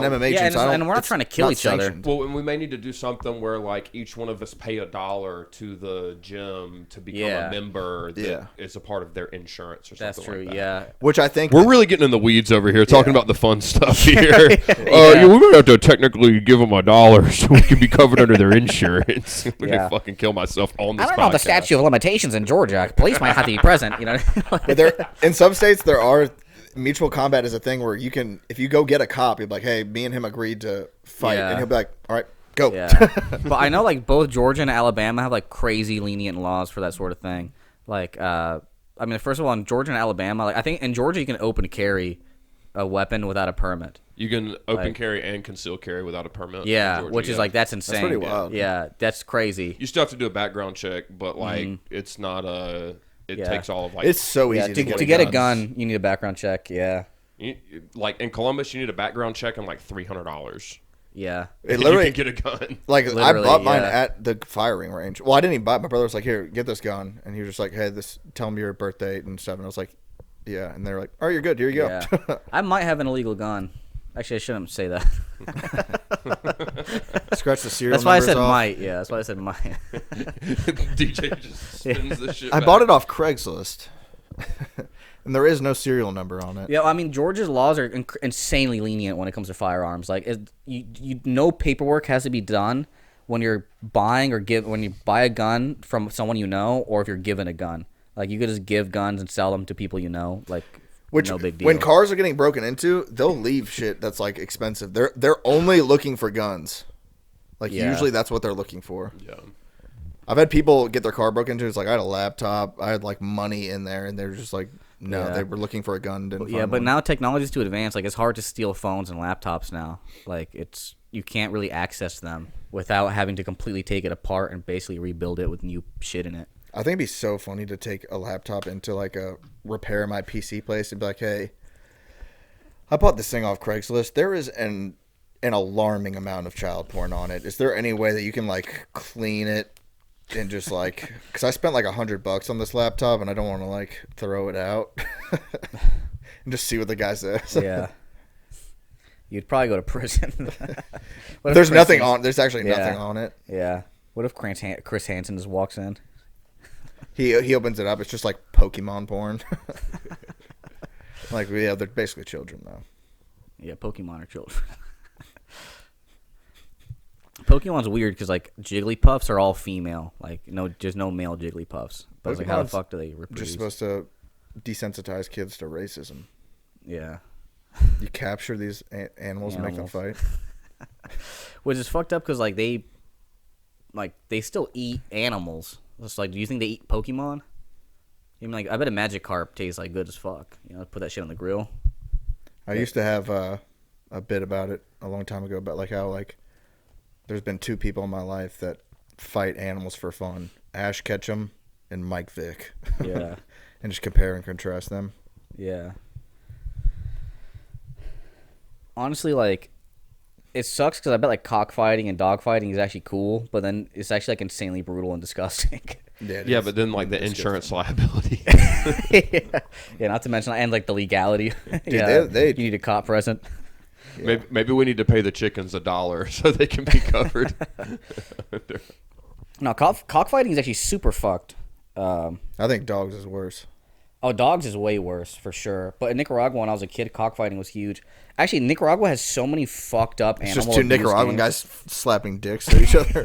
S3: No.
S4: in MMA
S2: Yeah,
S4: gyms. I don't-
S2: and we're not
S4: it's
S2: trying to kill
S4: not
S2: each other.
S4: sanctioned.
S3: Well, and we may need to do something where like each one of us pay $1 to the gym to become
S2: Yeah.
S3: a member that
S4: Yeah.
S3: is a part of their insurance or something.
S2: That's true.
S3: Like that.
S2: Yeah.
S4: Which I think
S3: We're really getting in the weeds over here, talking about the fun stuff here.
S2: Yeah.
S3: Yeah, we might have to technically give them $1 so we can be covered under their insurance. I'm
S2: Yeah.
S3: gonna fucking kill myself on this
S2: I don't know the
S3: podcast.
S2: statute of limitations in Georgia. Police might have to be present. You know.
S4: But there, in some states, there are mutual combat is a thing where you can, if you go get a cop, you're like, hey, me and him agreed to fight,
S2: Yeah.
S4: and he'll be like, all right, go.
S2: Yeah, but I know like both Georgia and Alabama have like crazy lenient laws for that sort of thing. Like, I mean, first of all, in Georgia and Alabama, like I think in Georgia you can open carry a weapon without a permit.
S3: You can open
S2: Like-
S3: carry and conceal carry without a permit. in
S2: Yeah,
S3: Georgia,
S2: which is like that's insane.
S4: pretty wild.
S2: Yeah, that's crazy.
S3: you still have to do a background check, but like it's not a. It
S2: Yeah.
S3: takes all of like
S4: It's so
S2: Yeah,
S4: easy
S2: to get a
S4: guns.
S2: gun, you need a background check. Yeah,
S3: like in Columbus, you need a background check and like $300.
S2: yeah.
S4: It
S3: And
S4: literally,
S3: you can get a gun.
S4: like I
S2: Literally,
S4: bought mine
S2: yeah.
S4: at the firing range. Well, I didn't even buy it. My brother was like, here, get this gun. And he was just like, hey, tell him your birth date and stuff. And I was like, yeah. And they're like, all right, you're good. Here you go.
S2: Yeah. I might have an illegal gun. Actually, I shouldn't say that.
S4: Scratch the serial
S2: That's why I
S4: numbers
S2: said
S4: off.
S2: might. Yeah, that's why I said might.
S3: DJ just spins this shit.
S4: I bought it off Craigslist. And there is no serial number on it.
S2: Yeah, I mean Georgia's laws are insanely lenient when it comes to firearms. Like, no paperwork has to be done when you're buying or when you buy a gun from someone you know, or if you're given a gun. Like, you could just give guns and sell them to people you know. Like,
S4: Which,
S2: no big deal.
S4: when cars are getting broken into, they'll leave shit that's like expensive. They're only looking for guns. Like
S2: Yeah.
S4: usually that's what they're looking for.
S3: Yeah.
S4: I've had people get their car broken into. It's like I had a laptop, I had like money in there, and they're just like, no,
S2: Yeah.
S4: they were looking for a gun. Didn't
S2: Yeah,
S4: find
S2: but
S4: one.
S2: now technology's too advanced. Like, it's hard to steal phones and laptops now. Like, you can't really access them without having to completely take it apart and basically rebuild it with new shit in it.
S4: I think it'd be so funny to take a laptop into like a repair my PC place and be like, hey, I bought this thing off Craigslist. There is an alarming amount of child porn on it. Is there any way that you can like clean it and just like, because I spent like $100 on this laptop and I don't want to like throw it out and just see what the guy says.
S2: Yeah. You'd probably go to prison. What if
S4: There's
S2: Chris
S4: nothing
S2: Hansen-
S4: on. There's actually
S2: Yeah.
S4: nothing on it.
S2: Yeah. What if Chris Hansen just walks in?
S4: He opens it up. It's just like Pokemon porn. Like, yeah, they're basically children though.
S2: Yeah, Pokemon are children. Pokemon's weird because like Jigglypuffs are all female. Like, there's no male Jigglypuffs. But it's like, how the
S4: Pokemon's
S2: fuck do they reproduce?
S4: Just supposed to desensitize kids to racism.
S2: Yeah.
S4: You capture these animals and make them fight.
S2: Which is fucked up because like they still eat animals. It's like, do you think they eat Pokemon? I mean, like, I bet a Magikarp tastes like good as fuck. Put that shit on the grill.
S4: I used to have a bit about it a long time ago about like how like there's been two people in my life that fight animals for fun: Ash Ketchum and Mike Vick.
S2: Yeah.
S4: And just compare and contrast them.
S2: Yeah. Honestly, like, it sucks because I bet like cockfighting and dogfighting is actually cool, but then it's actually like insanely brutal and disgusting.
S4: Yeah,
S3: Yeah, but then like the insurance liability.
S2: Yeah, not to mention, and like the legality.
S4: they-
S2: you need a cop present.
S3: Maybe we need to pay the chickens $1 so they can be covered.
S2: No, cockfighting is actually super fucked.
S4: I think dogs is worse.
S2: Oh, dogs is way worse for sure. But in Nicaragua, when I was a kid, cockfighting was huge. Actually, Nicaragua has so many fucked up
S4: It's
S2: animal
S4: just two
S2: abuse
S4: Nicaraguan
S2: games.
S4: guys slapping dicks at each other.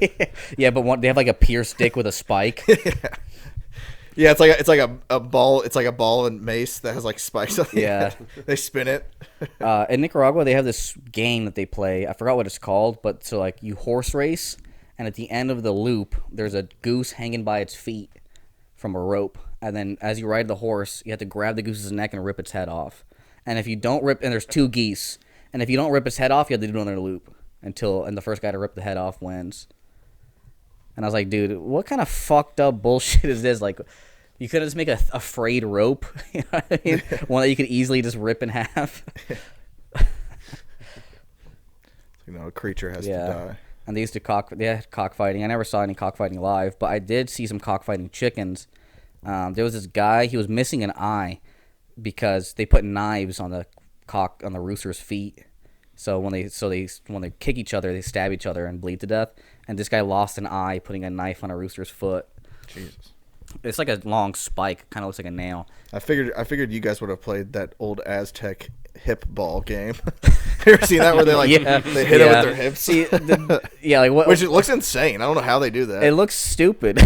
S2: Yeah, but they have like a pierced dick with a spike.
S4: Yeah, it's like a ball. It's like a ball and mace that has like spikes on the
S2: Yeah.
S4: end. They spin it.
S2: In Nicaragua, they have this game that they play. I forgot what it's called, but so like you horse race, and at the end of the loop, there's a goose hanging by its feet from a rope, and then as you ride the horse, you have to grab the goose's neck and rip its head off. And if you don't rip, and there's two geese, and if you don't rip its head off, you have to do another loop and the first guy to rip the head off wins. And I was like, dude, what kind of fucked up bullshit is this? Like, you couldn't just make a frayed rope, you know what I mean? One that you could easily just rip in half.
S4: A creature has to die.
S2: And they used to they had cockfighting. I never saw any cockfighting live, but I did see some cockfighting chickens. There was this guy, he was missing an eye because they put knives on the rooster's feet. So when they kick each other, they stab each other and bleed to death. And this guy lost an eye putting a knife on a rooster's foot.
S4: Jesus.
S2: It's like a long spike, kind of looks like a nail.
S4: I figured you guys would have played that old Aztec hip ball game. You ever seen that where they they hit it with their hips?
S2: See, like what?
S4: Which it looks insane. I don't know how they do that.
S2: It looks stupid.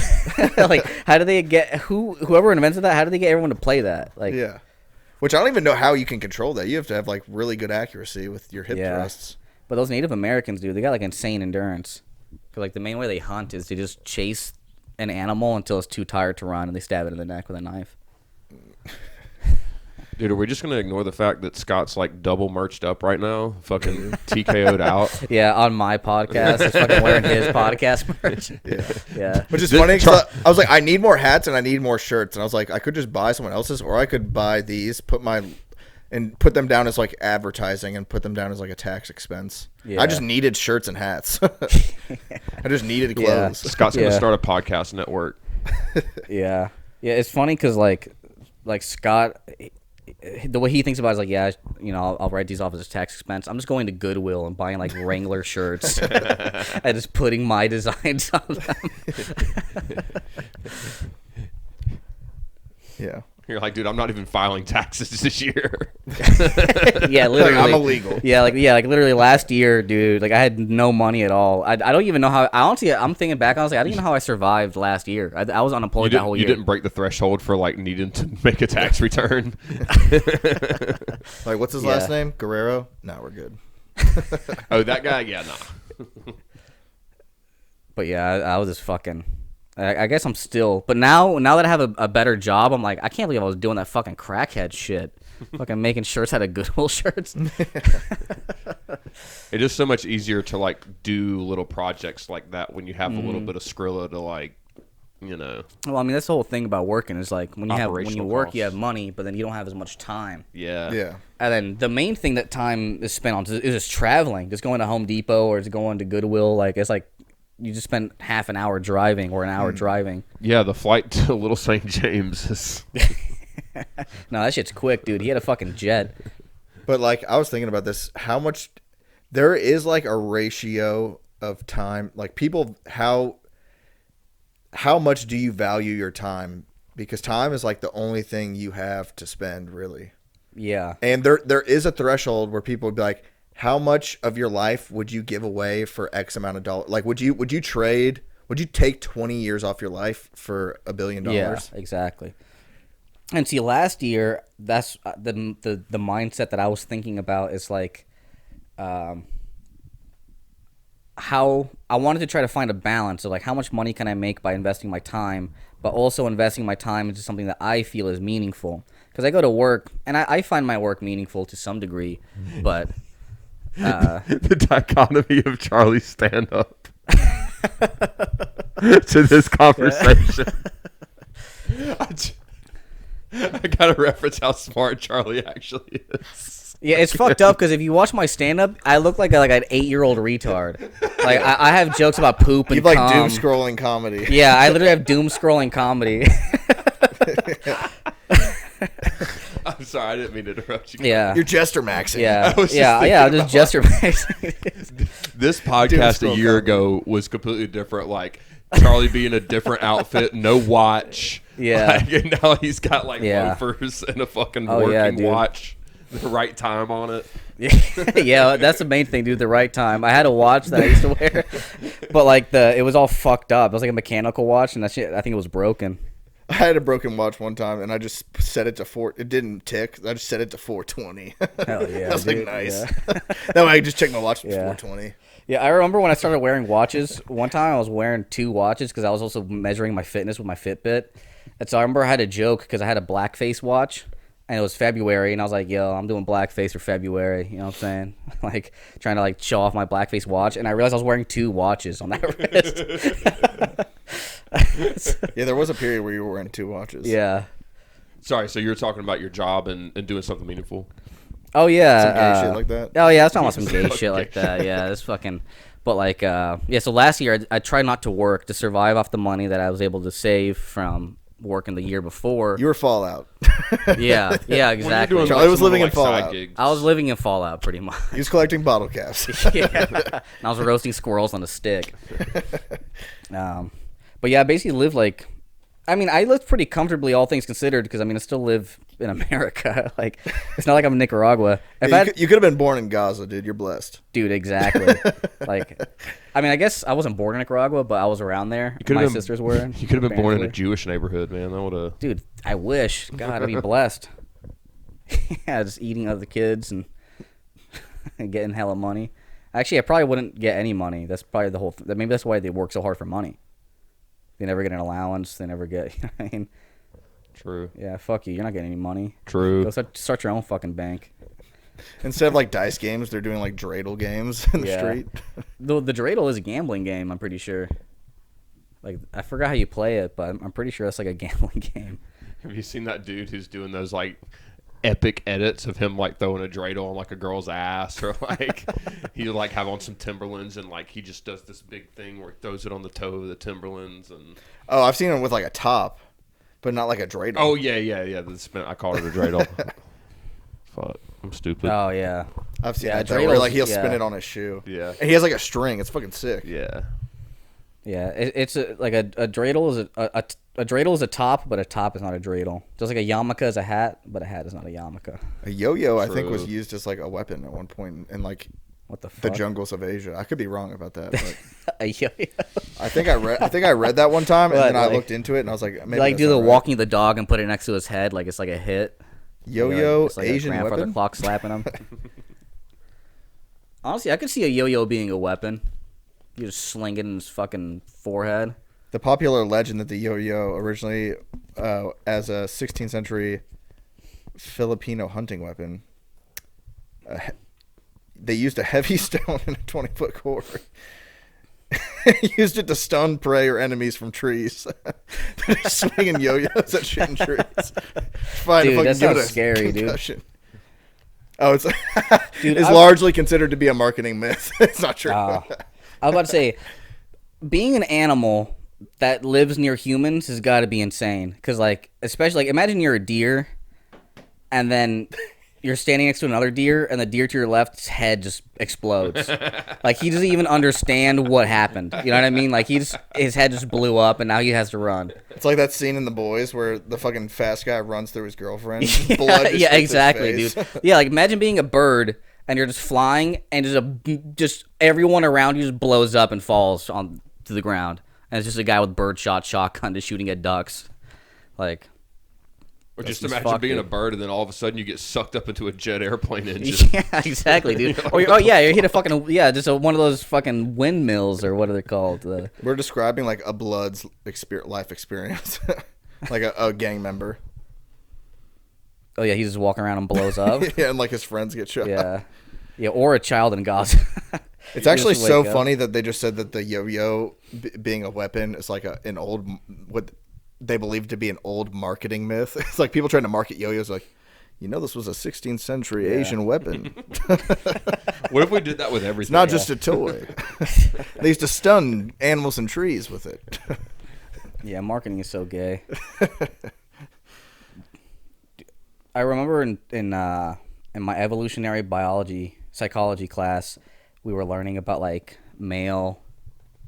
S2: Like, how do they get whoever invented that? How do they get everyone to play that? Like,
S4: yeah. Which I don't even know how you can control that. You have to have like really good accuracy with your hip thrusts.
S2: But those Native Americans, dude, they got like insane endurance. 'Cause, like, the main way they hunt is to just chase an animal until it's too tired to run, and they stab it in the neck with a knife.
S3: Dude, are we just going to ignore the fact that Scott's like double merched up right now? Fucking TKO'd out.
S2: Yeah, on my podcast. He's fucking wearing his podcast merch. Yeah.
S4: Which is funny because I was like, I need more hats and I need more shirts. And I was like, I could just buy someone else's, or I could buy these, put them down as like advertising and put them down as like a tax expense.
S2: Yeah.
S4: I just needed shirts and hats. I just needed clothes.
S3: Scott's going to start a podcast network.
S2: Yeah. It's funny because like Scott, the way he thinks about it is like, yeah, I'll write these off as a tax expense. I'm just going to Goodwill and buying like Wrangler shirts and just putting my designs on them.
S4: Yeah.
S3: You're like, dude, I'm not even filing taxes this year.
S2: Yeah, literally.
S4: I'm illegal.
S2: Yeah, like literally last year, dude. Like, I had no money at all. I don't even know how. Honestly, I'm thinking back. I was like, I don't even know how I survived last year. I was unemployed that whole year.
S3: You didn't break the threshold for like needing to make a tax return.
S4: Like, what's his last name? Guerrero? No, we're good.
S3: Oh, that guy? Yeah, nah.
S2: But yeah, I was just fucking. I guess I'm still, but now that I have a better job, I'm like, I can't believe I was doing that fucking crackhead shit, fucking making shirts out of Goodwill shirts.
S3: It is so much easier to like do little projects like that when you have a little bit of Skrilla to like,
S2: Well, I mean, that's the whole thing about working is like when you work,
S3: costs.
S2: you have money, but then you don't have as much time.
S3: Yeah.
S4: Yeah.
S2: And then the main thing that time is spent on is just traveling, just going to Home Depot or just going to Goodwill. Like, it's like you just spend half an hour driving or an hour driving.
S3: Yeah, the flight to Little St. James is.
S2: No, that shit's quick, dude. He had a fucking jet.
S4: But like, I was thinking about this, how much there is like a ratio of time, like people, how much do you value your time? Because time is like the only thing you have to spend, really.
S2: Yeah.
S4: And there is a threshold where people would be like, how much of your life would you give away for X amount of dollars? Like, would you take 20 years off your life for $1 billion?
S2: Yeah, exactly. And see, last year, that's the mindset that I was thinking about is like, how I wanted to try to find a balance of like how much money can I make by investing my time, but also investing my time into something that I feel is meaningful. Because I go to work, and I find my work meaningful to some degree, but
S3: the dichotomy of Charlie's stand-up to this conversation. I gotta reference how smart Charlie actually is.
S2: Yeah, it's fucked up because if you watch my stand-up, I look like an 8-year-old retard. Like, I have jokes about poop and
S4: You've like
S2: cum.
S4: doom scrolling comedy.
S2: Yeah, I literally have doom scrolling comedy.
S3: I'm sorry, I didn't mean to interrupt you.
S2: Yeah.
S4: You're Jester Maxing.
S2: Yeah,
S3: I was just
S2: I'm
S3: thinking
S2: just Jester Maxing.
S3: This podcast
S4: Doom
S3: a year
S4: scroll
S3: ago was completely different. Like, Charlie be in a different outfit, no watch.
S2: Yeah.
S3: Like, and now he's got like
S2: Yeah.
S3: loafers and a fucking
S2: Oh, yeah,
S3: working
S2: dude.
S3: watch, the right time on it.
S2: Yeah, that's the main thing, dude. The right time. I had a watch that I used to wear, but like it was all fucked up. It was like a mechanical watch, and that shit, I think it was broken.
S4: I had a broken watch one time, and I just set it to 4. It didn't tick. I just set it to 420.
S2: Hell yeah,
S4: I was like,
S2: dude,
S4: nice.
S2: yeah.
S4: That way I could just check my watch. It's
S2: Yeah.
S4: 420.
S2: Yeah, I remember when I started wearing watches. One time I was wearing 2 watches because I was also measuring my fitness with my Fitbit. And so I remember I had a joke because I had a blackface watch, and it was February, and I was like, yo, I'm doing blackface for February. You know what I'm saying? Like, trying to, like, show off my blackface watch. And I realized I was wearing 2 watches on that wrist.
S4: Yeah, there was a period where you were wearing 2 watches.
S2: Yeah.
S3: Sorry, so you're talking about your job and doing something meaningful.
S2: Oh, yeah.
S4: Some gay shit like that.
S2: Oh, yeah, that's not some gay shit like that. Yeah, that's fucking... But, like, yeah, so last year I tried not to work to survive off the money that I was able to save from working the year before.
S4: You were Fallout.
S2: Yeah, exactly.
S3: Doing,
S4: Charlie was
S3: some
S4: living
S3: like
S4: in Fallout.
S3: side gigs.
S2: I was living in Fallout pretty much.
S4: He was collecting bottle caps.
S2: Yeah. And I was roasting squirrels on a stick. But yeah, I basically lived like... I mean, I lived pretty comfortably, all things considered, because, I mean, I still live in America. Like, it's not like I'm in Nicaragua.
S4: You could have been born in Gaza, dude. You're blessed.
S2: Dude, exactly. Like, I mean, I guess I wasn't born in Nicaragua, but I was around there. My sisters were.
S3: You could have been born in a
S2: apparently.
S3: Jewish neighborhood, man. That would have.
S2: Dude, I wish. God, I'd be blessed. Yeah, just eating other kids and getting hella money. Actually, I probably wouldn't get any money. That's probably the whole thing. Maybe that's why they work so hard for money. They never get an allowance. They never get, you know what I mean?
S3: True.
S2: Yeah, fuck you. You're not getting any money.
S3: True.
S2: Go start your own fucking bank.
S4: Instead of like dice games, they're doing like dreidel games in the
S2: Yeah.
S4: street.
S2: The dreidel is a gambling game, I'm pretty sure. Like, I forgot how you play it, but I'm pretty sure that's like a gambling game.
S3: Have you seen that dude who's doing those like epic edits of him like throwing a dreidel on like a girl's ass, or like he like have on some Timberlands and like he just does this big thing where he throws it on the toe of the Timberlands and
S4: Oh, I've seen it with like a top, but not like a dreidel.
S3: oh yeah. I called it a dreidel. Fuck, I'm stupid.
S2: Oh, yeah.
S4: I've seen
S2: Yeah,
S4: that though, where like he'll
S2: dreidels,
S4: spin
S2: yeah.
S4: it on his shoe.
S3: Yeah.
S4: And he has like a string. It's fucking sick.
S3: Yeah.
S2: Yeah, it's like a dreidel is a dreidel is a top, but a top is not a dreidel. Just like a yarmulke is a hat, but a hat is not a yarmulke.
S4: A yo-yo, I think, was
S3: True.
S4: used as like a weapon at one point in like
S2: What the
S4: the
S2: fuck?
S4: jungles of Asia. I could be wrong about that, but
S2: A yo-yo.
S4: I think I read that one time, and
S2: What,
S4: then I
S2: like-
S4: looked into it, and I was like, maybe
S2: Like
S4: that's
S2: do the
S4: not right.
S2: walking the dog and put it next to his head like it's like a hit.
S4: yo-yo
S2: It's like
S4: Asian
S2: a grandfather
S4: weapon.
S2: clock slapping him. Honestly, I could see a yo-yo being a weapon. You just sling it in his fucking forehead.
S4: The popular legend that the yo-yo originally, as a 16th century Filipino hunting weapon, they used a heavy stone in a 20-foot cord. Used it to stun prey or enemies from trees. They're just swinging yo-yos at shit in trees. Trying to
S2: Dude,
S4: fucking
S2: that
S4: give it
S2: sounds
S4: a
S2: scary, dude.
S4: concussion. Oh, it's
S2: Dude,
S4: it's
S2: I-
S4: largely considered to be a marketing myth. It's not true.
S2: I was about to say, being an animal that lives near humans has got to be insane. Because, like, especially, like, imagine you're a deer, and then you're standing next to another deer, and the deer to your left's head just explodes. Like, he doesn't even understand what happened. You know what I mean? Like, his head just blew up, and now he has to run.
S4: It's like that scene in The Boys where the fucking fast guy runs through his girlfriend. Blood just
S2: Yeah,
S4: hits his
S2: exactly,
S4: face.
S2: dude. Yeah, like, imagine being a bird, and you're just flying, and just everyone around you just blows up and falls on to the ground. And it's just a guy with birdshot shotgun just shooting at ducks. Like,
S3: Or just
S2: That's
S3: imagine
S2: fucked,
S3: being
S2: dude.
S3: a bird and then all of a sudden you get sucked up into a jet airplane engine.
S2: yeah, exactly, dude. Or oh yeah, you hit a fucking just one of those fucking windmills or what are they called?
S4: We're describing like a Blood's life experience. Like a gang member.
S2: Oh yeah, he's just walking around and blows up.
S4: Yeah, and like his friends get shot.
S2: Yeah, yeah, or a child in Gaza.
S4: It's actually
S2: Just
S4: so
S2: wake up.
S4: funny that they just said that the yo-yo being a weapon is like an old, what they believe to be an old marketing myth. It's like people trying to market yo-yos like, you know, this was a 16th century Asian weapon.
S3: What if we did that with everything?
S4: It's not just a toy. They used to stun animals and trees with it.
S2: Yeah, marketing is so gay. I remember in my evolutionary psychology class, we were learning about like male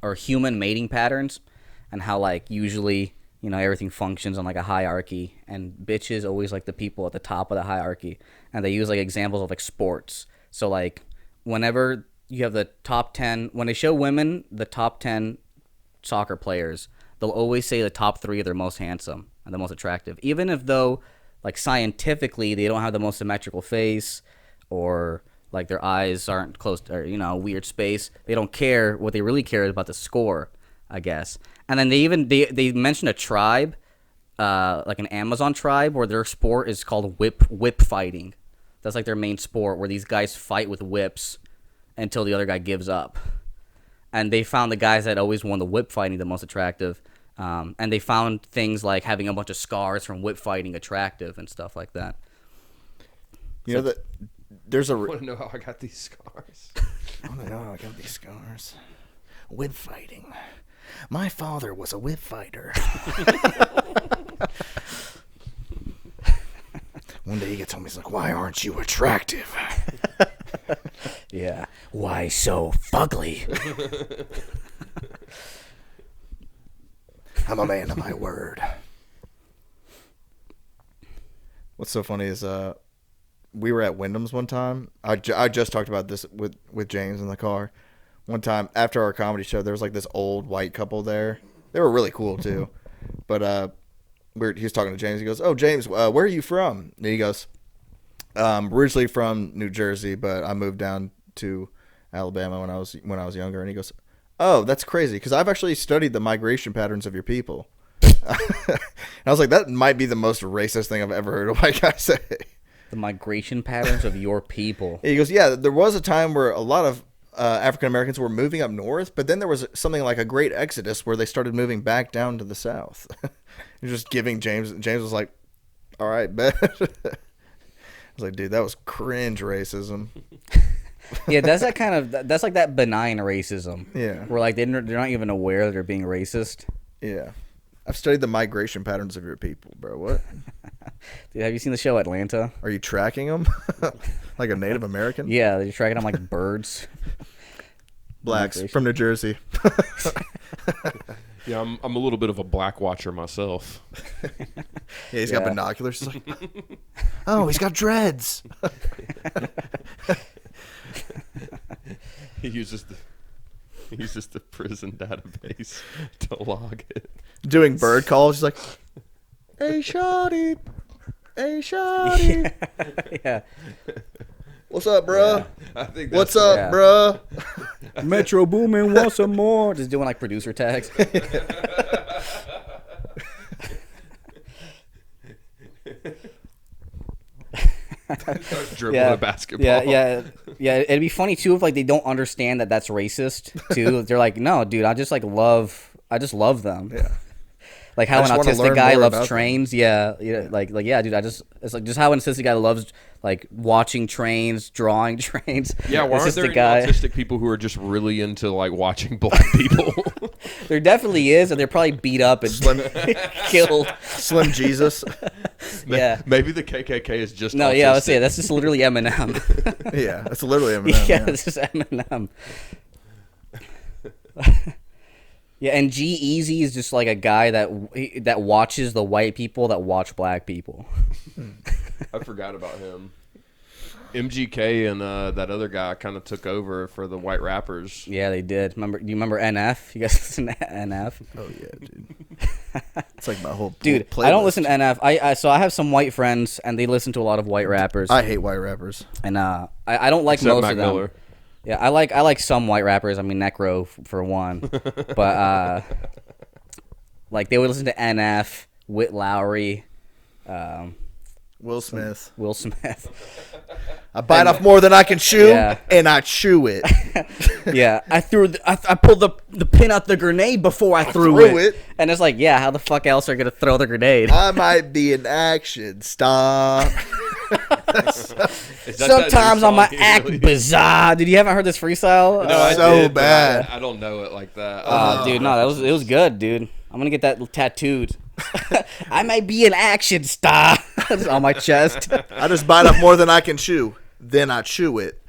S2: or human mating patterns. and how like usually everything functions on like a hierarchy, and bitches always like the people at the top of the hierarchy, and they use like examples of like sports. So like whenever you have the top 10, when they show women the top 10 soccer players, they'll always say the top 3 are their most handsome and the most attractive, even if though like scientifically they don't have the most symmetrical face, or like their eyes aren't close to, or weird space. They don't care. What they really care is about the score, I guess. And then they mentioned a tribe, like an Amazon tribe, where their sport is called whip fighting. That's like their main sport, where these guys fight with whips until the other guy gives up. And they found the guys that always won the whip fighting the most attractive. And they found things like having a bunch of scars from whip fighting attractive and stuff like that.
S4: You know that there's a.
S3: I want to know how I got these scars.
S4: I want to know how I got these scars. Whip fighting. My father was a whip fighter. One day he gets home, he's like, "Why aren't you attractive?"
S2: Yeah. Why so fugly?
S4: I'm a man of my word. What's so funny is we were at Wyndham's one time. I just talked about this with James in the car. One time after our comedy show, there was like this old white couple there. They were really cool too. But he was talking to James. He goes, "Oh, James, where are you from?" And he goes, "Originally from New Jersey, but I moved down to Alabama when I was younger." And he goes, "Oh, that's crazy, because I've actually studied the migration patterns of your people." And I was like, that might be the most racist thing I've ever heard a white guy say.
S2: The migration patterns of your people.
S4: He goes, "Yeah, there was a time where a lot of African Americans were moving up north, but then there was something like a great exodus where they started moving back down to the south." He was just giving James. James was like, "All right, bet." I was like, "Dude, that was cringe racism."
S2: Yeah, that's like that benign racism.
S4: Yeah,
S2: where like they're not even aware that they're being racist.
S4: Yeah, I've studied the migration patterns of your people, bro. What?
S2: Dude, have you seen the show Atlanta?
S4: Are you tracking them like a Native American?
S2: Yeah, they're tracking them like birds.
S4: Blacks
S2: Migration.
S4: from New Jersey.
S3: Yeah, I'm a little bit of a black watcher myself.
S4: Yeah, he's got binoculars. He's like, "Oh, he's got dreads."
S3: He uses the prison database to log it.
S4: Doing bird calls. He's like, "Hey, shawty. Hey, shawty.
S2: Yeah.
S4: What's up, bro?
S3: Yeah. I think
S4: What's
S3: that's-
S4: up,
S2: yeah.
S4: bro?"
S2: Metro Boomin wants some more. Just doing like producer tags.
S3: Starts dribbling a basketball.
S2: Yeah. It'd be funny too if like they don't understand that that's racist too. They're like, "No, dude, I just love them."
S4: Yeah.
S2: Like how
S4: I
S2: an
S4: just wanna
S2: autistic
S4: learn
S2: guy
S4: more
S2: loves
S4: about them.
S2: trains. Yeah, like yeah, dude. It's like just how an autistic guy loves like watching trains, drawing trains.
S3: Yeah, why aren't
S2: Autistic
S3: there any
S2: guy.
S3: autistic people who are just really into like watching black people?
S2: There definitely is, and they're probably beat up and killed.
S4: Slim Jesus.
S2: Yeah.
S3: Maybe the KKK is just
S2: No,
S3: autistic.
S2: yeah, let's say that's just literally Eminem.
S4: Yeah, that's literally Eminem.
S2: Yeah, it's just Eminem. Yeah, and G-Eazy is just like a guy that watches the white people that watch black people.
S3: I forgot about him. MGK and that other guy kind of took over for the white rappers.
S2: Yeah, they did. Do you remember NF? You guys listen to NF?
S4: Oh yeah, dude. It's like my whole
S2: Dude,
S4: playlist.
S2: I don't listen to NF. So I have some white friends, and they listen to a lot of white rappers.
S4: I hate white rappers.
S2: And I don't like
S3: Except
S2: most
S3: Mac
S2: of them.
S3: Miller.
S2: Yeah, I like some white rappers. I mean, Necro for one, but like they would listen to NF, Whit Lowry,
S4: Will Smith.
S2: Will Smith.
S4: I bite off more than I can chew,
S2: Yeah.
S4: and I chew it.
S2: Yeah, I pulled the pin out the grenade before I threw
S4: threw it.
S2: And it's like, yeah, how the fuck else are you gonna throw the grenade?
S4: I might be in action. Stop.
S3: Is that
S2: Sometimes
S3: new
S2: I might
S3: song,
S2: act
S3: really?
S2: bizarre. Did you haven't heard this freestyle?
S3: No, I
S4: So
S3: did, but
S4: bad.
S3: I don't know it like that.
S2: Dude, no, it was good, dude. I'm gonna get that tattooed. I might be an action star. It's on my chest.
S4: I just bite off more than I can chew. Then I chew it.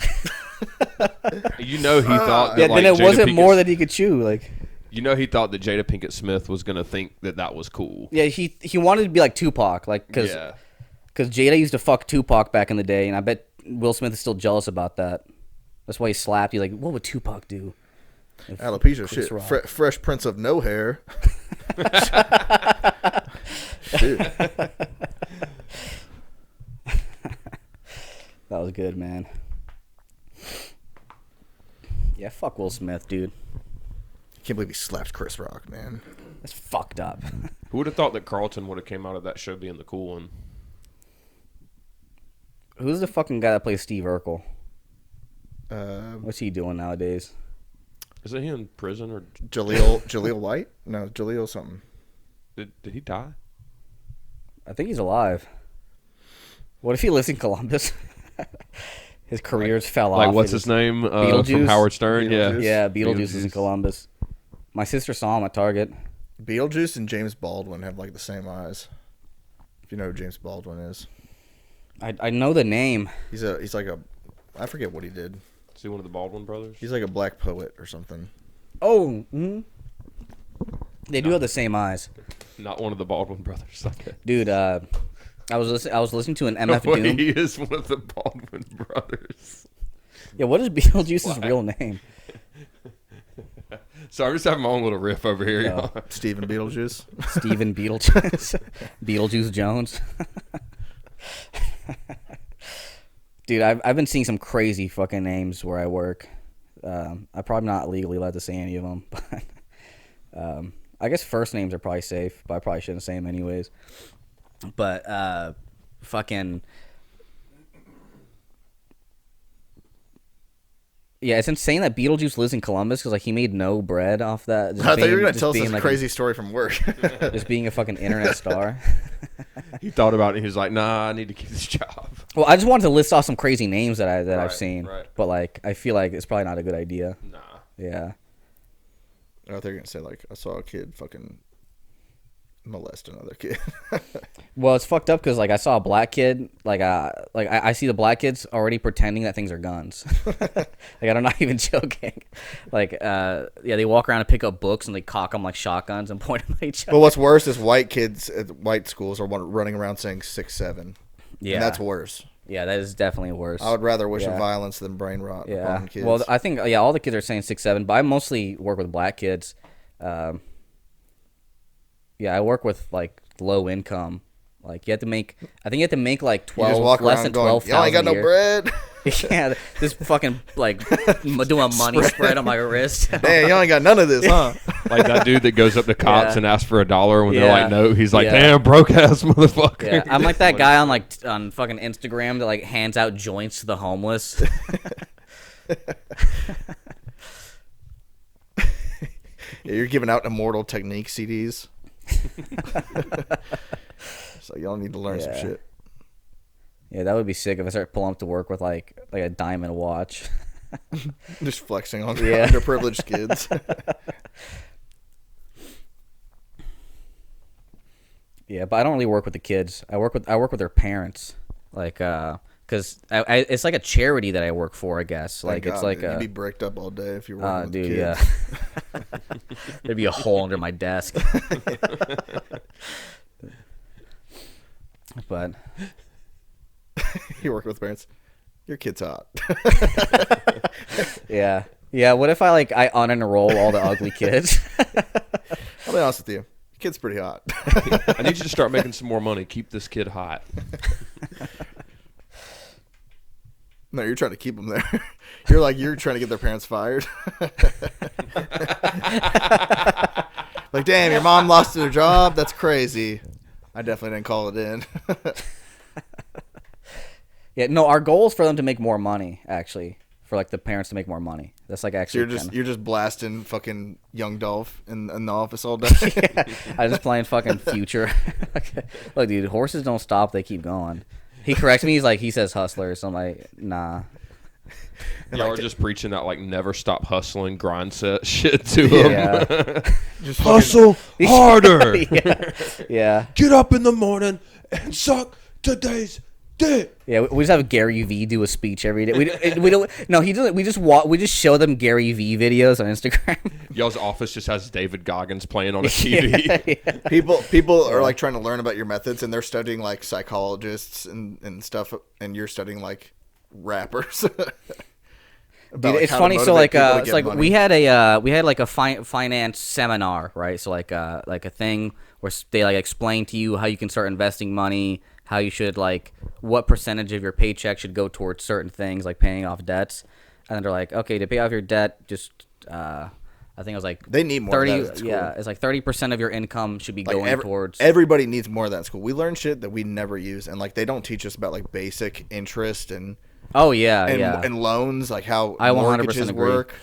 S3: You know he thought that,
S2: Yeah,
S3: like,
S2: then it
S3: Jada
S2: wasn't
S3: Pinkett-
S2: more than he could chew. Like,
S3: You know, he thought that Jada Pinkett Smith was gonna think that was cool.
S2: Yeah, he wanted to be like Tupac, like because Jada used to fuck Tupac back in the day, and I bet Will Smith is still jealous about that. That's why he slapped. He's like, what would Tupac do?
S4: Alopecia shit. Fresh Prince of No Hair. Shit.
S2: That was good, man. Yeah, fuck Will Smith, dude.
S4: Can't believe he slapped Chris Rock, man.
S2: That's fucked up.
S3: Who would have thought that Carlton would have came out of that show being the cool one?
S2: Who's the fucking guy that plays Steve Urkel?
S4: What's
S2: What's he doing nowadays?
S3: Isn't he in prison or
S4: Jaleel White? No, Jaleel something.
S3: did he die?
S2: I think he's alive. What if he lives in Columbus? His careers fell off.
S3: Like, what's his name? From Howard Stern?
S4: Beetlejuice.
S2: Yeah, Beetlejuice is in Columbus. My sister saw him at Target.
S4: Beetlejuice and James Baldwin have like the same eyes. If you know who James Baldwin is.
S2: I know the name.
S4: He's like a, I forget what he did.
S3: Is he one of the Baldwin brothers?
S4: He's like a black poet or something.
S2: Oh, they do have the same eyes.
S3: Not one of the Baldwin brothers. Okay.
S2: Dude, I was listening to an MF
S3: Wait,
S2: Doom.
S3: he is one of the Baldwin brothers.
S2: Yeah, what is Beetlejuice's real name?
S3: So I'm just having my own little riff over here.
S2: Yeah.
S3: Y'all.
S4: Stephen Beetlejuice.
S2: Stephen Beetlejuice. Beetlejuice Jones. Dude, I've been seeing some crazy fucking names where I work. I'm probably not legally allowed to say any of them, but I guess first names are probably safe, but I probably shouldn't say them anyways. But fucking yeah, it's insane that Beetlejuice lives in Columbus because like he made no bread off that.
S4: I thought you were gonna tell us this crazy story from work.
S2: Just being a fucking internet star.
S3: He thought about it. And he was like, "Nah, I need to keep this job."
S2: Well, I just wanted to list off some crazy names that I've
S3: Right,
S2: seen,
S3: right.
S2: but like I feel like it's probably not a good idea.
S3: Nah.
S2: Yeah.
S4: I thought you were gonna say like I saw a kid fucking molest another kid.
S2: Well, it's fucked up because like I saw a black kid, I see the black kids already pretending that things are guns. Like I'm not even joking. Like yeah, they walk around and pick up books and they cock them like shotguns and point them at each other.
S4: But what's worse is white kids at white schools are running around saying 6'7".
S2: Yeah,
S4: And that's worse.
S2: Yeah, that is definitely worse.
S4: I would rather wish violence than brain rot
S2: Yeah.
S4: upon kids.
S2: Well, I think all the kids are saying 6'7", but I mostly work with black kids. Yeah, I work with like low income. Like you have to make, I think you have to make like 12, less than 12,000.
S4: Y'all ain't got no bread.
S2: Yeah, this fucking like doing a money spread on my wrist.
S4: Damn, y'all ain't got none of this, huh?
S3: Like that dude that goes up to cops and asks for $1 when they're like, no. He's like,
S2: Yeah.
S3: damn, broke ass motherfucker.
S2: Yeah, I'm like that guy on fucking Instagram that like hands out joints to the homeless.
S4: Yeah, you're giving out Immortal Technique CDs. So y'all need to learn some shit.
S2: Yeah, that would be sick if I start pulling up to work with like a diamond watch.
S4: Just flexing on
S2: Yeah.
S4: underprivileged kids.
S2: Yeah, but I don't really work with the kids. I work with their parents, like because it's like a charity that I work for. I guess like
S4: Thank
S2: it's
S4: God,
S2: like
S4: dude. You'd
S2: a
S4: be bricked up all day if you were working with
S2: dude,
S4: the
S2: yeah.
S4: kids.
S2: There'd be a hole under my desk. But
S4: You work with parents. Your kid's hot.
S2: yeah. What if I unenroll all the ugly kids?
S4: I'll be honest with you. Your kid's pretty hot.
S3: I need you to start making some more money. Keep this kid hot.
S4: No, you're trying to keep them there. You're trying to get their parents fired. Like, damn, your mom lost her job? That's crazy. I definitely didn't call it in.
S2: Yeah, no, our goal is for them to make more money, actually. For like the parents to make more money. That's like actually
S4: You're just blasting fucking Young Dolph in the office all day.
S2: Yeah, I was just playing fucking Future. Look, dude, horses don't stop, they keep going. He corrects me, he says hustler, so I'm like, nah.
S3: Y'all are just preaching that like never stop hustling grind set shit to him.
S2: Yeah.
S4: Just
S3: Hustle harder.
S2: Yeah.
S3: Get up in the morning and suck today's debt.
S2: Yeah, we just have Gary V do a speech every day. We don't. No, he doesn't. We just show them Gary V videos on Instagram.
S3: Y'all's office just has David Goggins playing on a TV.
S2: Yeah.
S4: People are like trying to learn about your methods, and they're studying like psychologists and stuff, and you're studying like rappers.
S2: Dude, it's funny. So like, it's like we had like a finance seminar, right? So like a thing where they like explain to you how you can start investing money, how you should like what percentage of your paycheck should go towards certain things like paying off debts, and then they're like, okay, to pay off your debt, just I think it was like
S4: they need more
S2: 30.
S4: of that at school.
S2: Yeah, it's like 30% of your income should be going towards.
S4: Everybody needs more of that at school. We learn shit that we never use, and like they don't teach us about like basic interest and.
S2: Oh yeah,
S4: and loans, like how
S2: I 100%
S4: mortgages
S2: agree.
S4: work.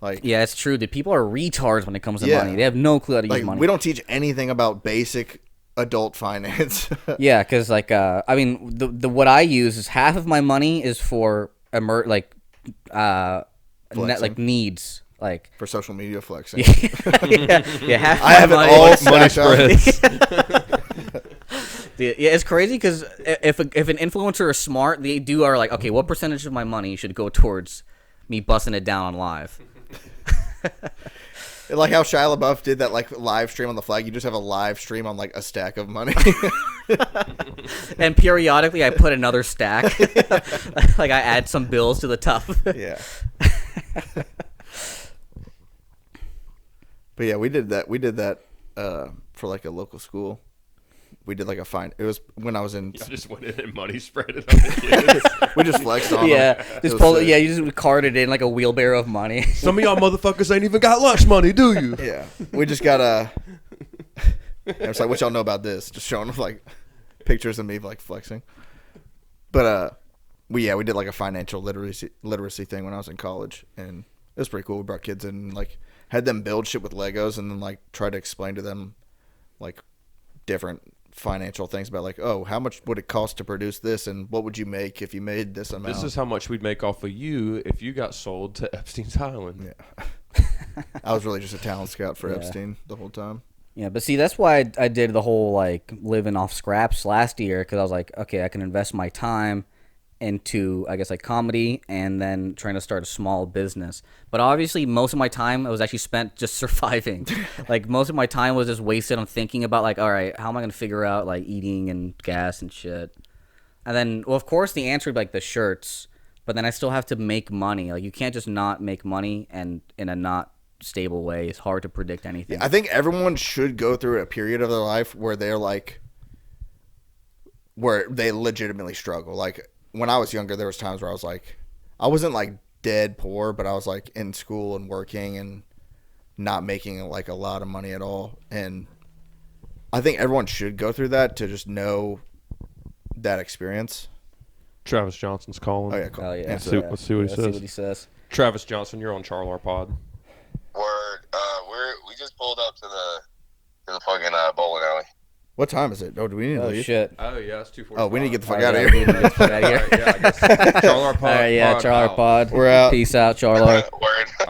S4: Like
S2: yeah, it's true, dude. People are retards when it comes to money. They have no clue how to use money.
S4: We don't teach anything about basic adult finance.
S2: Yeah, because like I mean, the what I use is half of my money is for like needs. Like
S4: for social media flexing.
S2: yeah, half
S4: I have
S2: my
S4: it all
S3: money
S4: stacked up.
S3: spreads.
S2: Yeah, it's crazy because if an influencer is smart, they are like, okay, what percentage of my money should go towards me busting it down on live?
S4: Like how Shia LaBeouf did that like live stream on the flag. You just have a live stream on like a stack of money.
S2: And periodically I put another stack. Like I add some bills to the top.
S4: Yeah. But yeah, we did that for like a local school. We did like a fine. It was when I was in.
S3: I just went in and money spread it on the kids.
S4: We just flexed on them.
S2: Yeah, just pull it. Yeah, you just carted in like a wheelbarrow of money.
S3: Some of y'all motherfuckers ain't even got lunch money, do you?
S4: Yeah, we just got a. It's like, what y'all know about this? Just showing them like pictures of me like flexing. But we did like a financial literacy thing when I was in college, and it was pretty cool. We brought kids in and like had them build shit with Legos, and then like try to explain to them like different financial things about like, oh, how much would it cost to produce this, and what would you make if you made this amount?
S3: This is how much we'd make off of you if you got sold to Epstein's Island.
S4: Yeah. I was really just a talent scout for Epstein the whole time.
S2: Yeah, but see, that's why I did the whole like living off scraps last year, because I was like, okay, I can invest my time into, I guess, like comedy and then trying to start a small business. But obviously most of my time was actually spent just surviving. Like most of my time was just wasted on thinking about like, all right, how am I going to figure out like eating and gas and shit? And then, well, of course the answer would be like the shirts, but then I still have to make money. Like you can't just not make money and in a not stable way. It's hard to predict anything.
S4: Yeah, I think everyone should go through a period of their life where they're like, where they legitimately struggle. Like, when I was younger, there was times where I was like, I wasn't like dead poor, but I was like in school and working and not making like a lot of money at all. And I think everyone should go through that to just know that experience.
S3: Travis Johnson's calling.
S4: Oh yeah, cool.
S2: Oh, yeah.
S3: Let's see what he says. Travis Johnson, you're on CHARLAR Pod.
S1: Word. We just pulled up to the fucking bowling alley.
S4: What time is it? Oh, do we need to leave?
S2: Shit.
S3: Oh yeah, it's 2:45.
S4: Oh, we need to get the fuck
S2: Oh,
S4: out
S2: yeah,
S4: of
S2: we
S4: here.
S2: need to get the fuck out of here.
S3: All right, yeah, I guess. CHARLAR Pod.
S2: All right, yeah,
S3: Pod
S2: CHARLAR
S3: out.
S2: Pod.
S4: We're out.
S2: Peace out, CHARLAR.
S1: Word.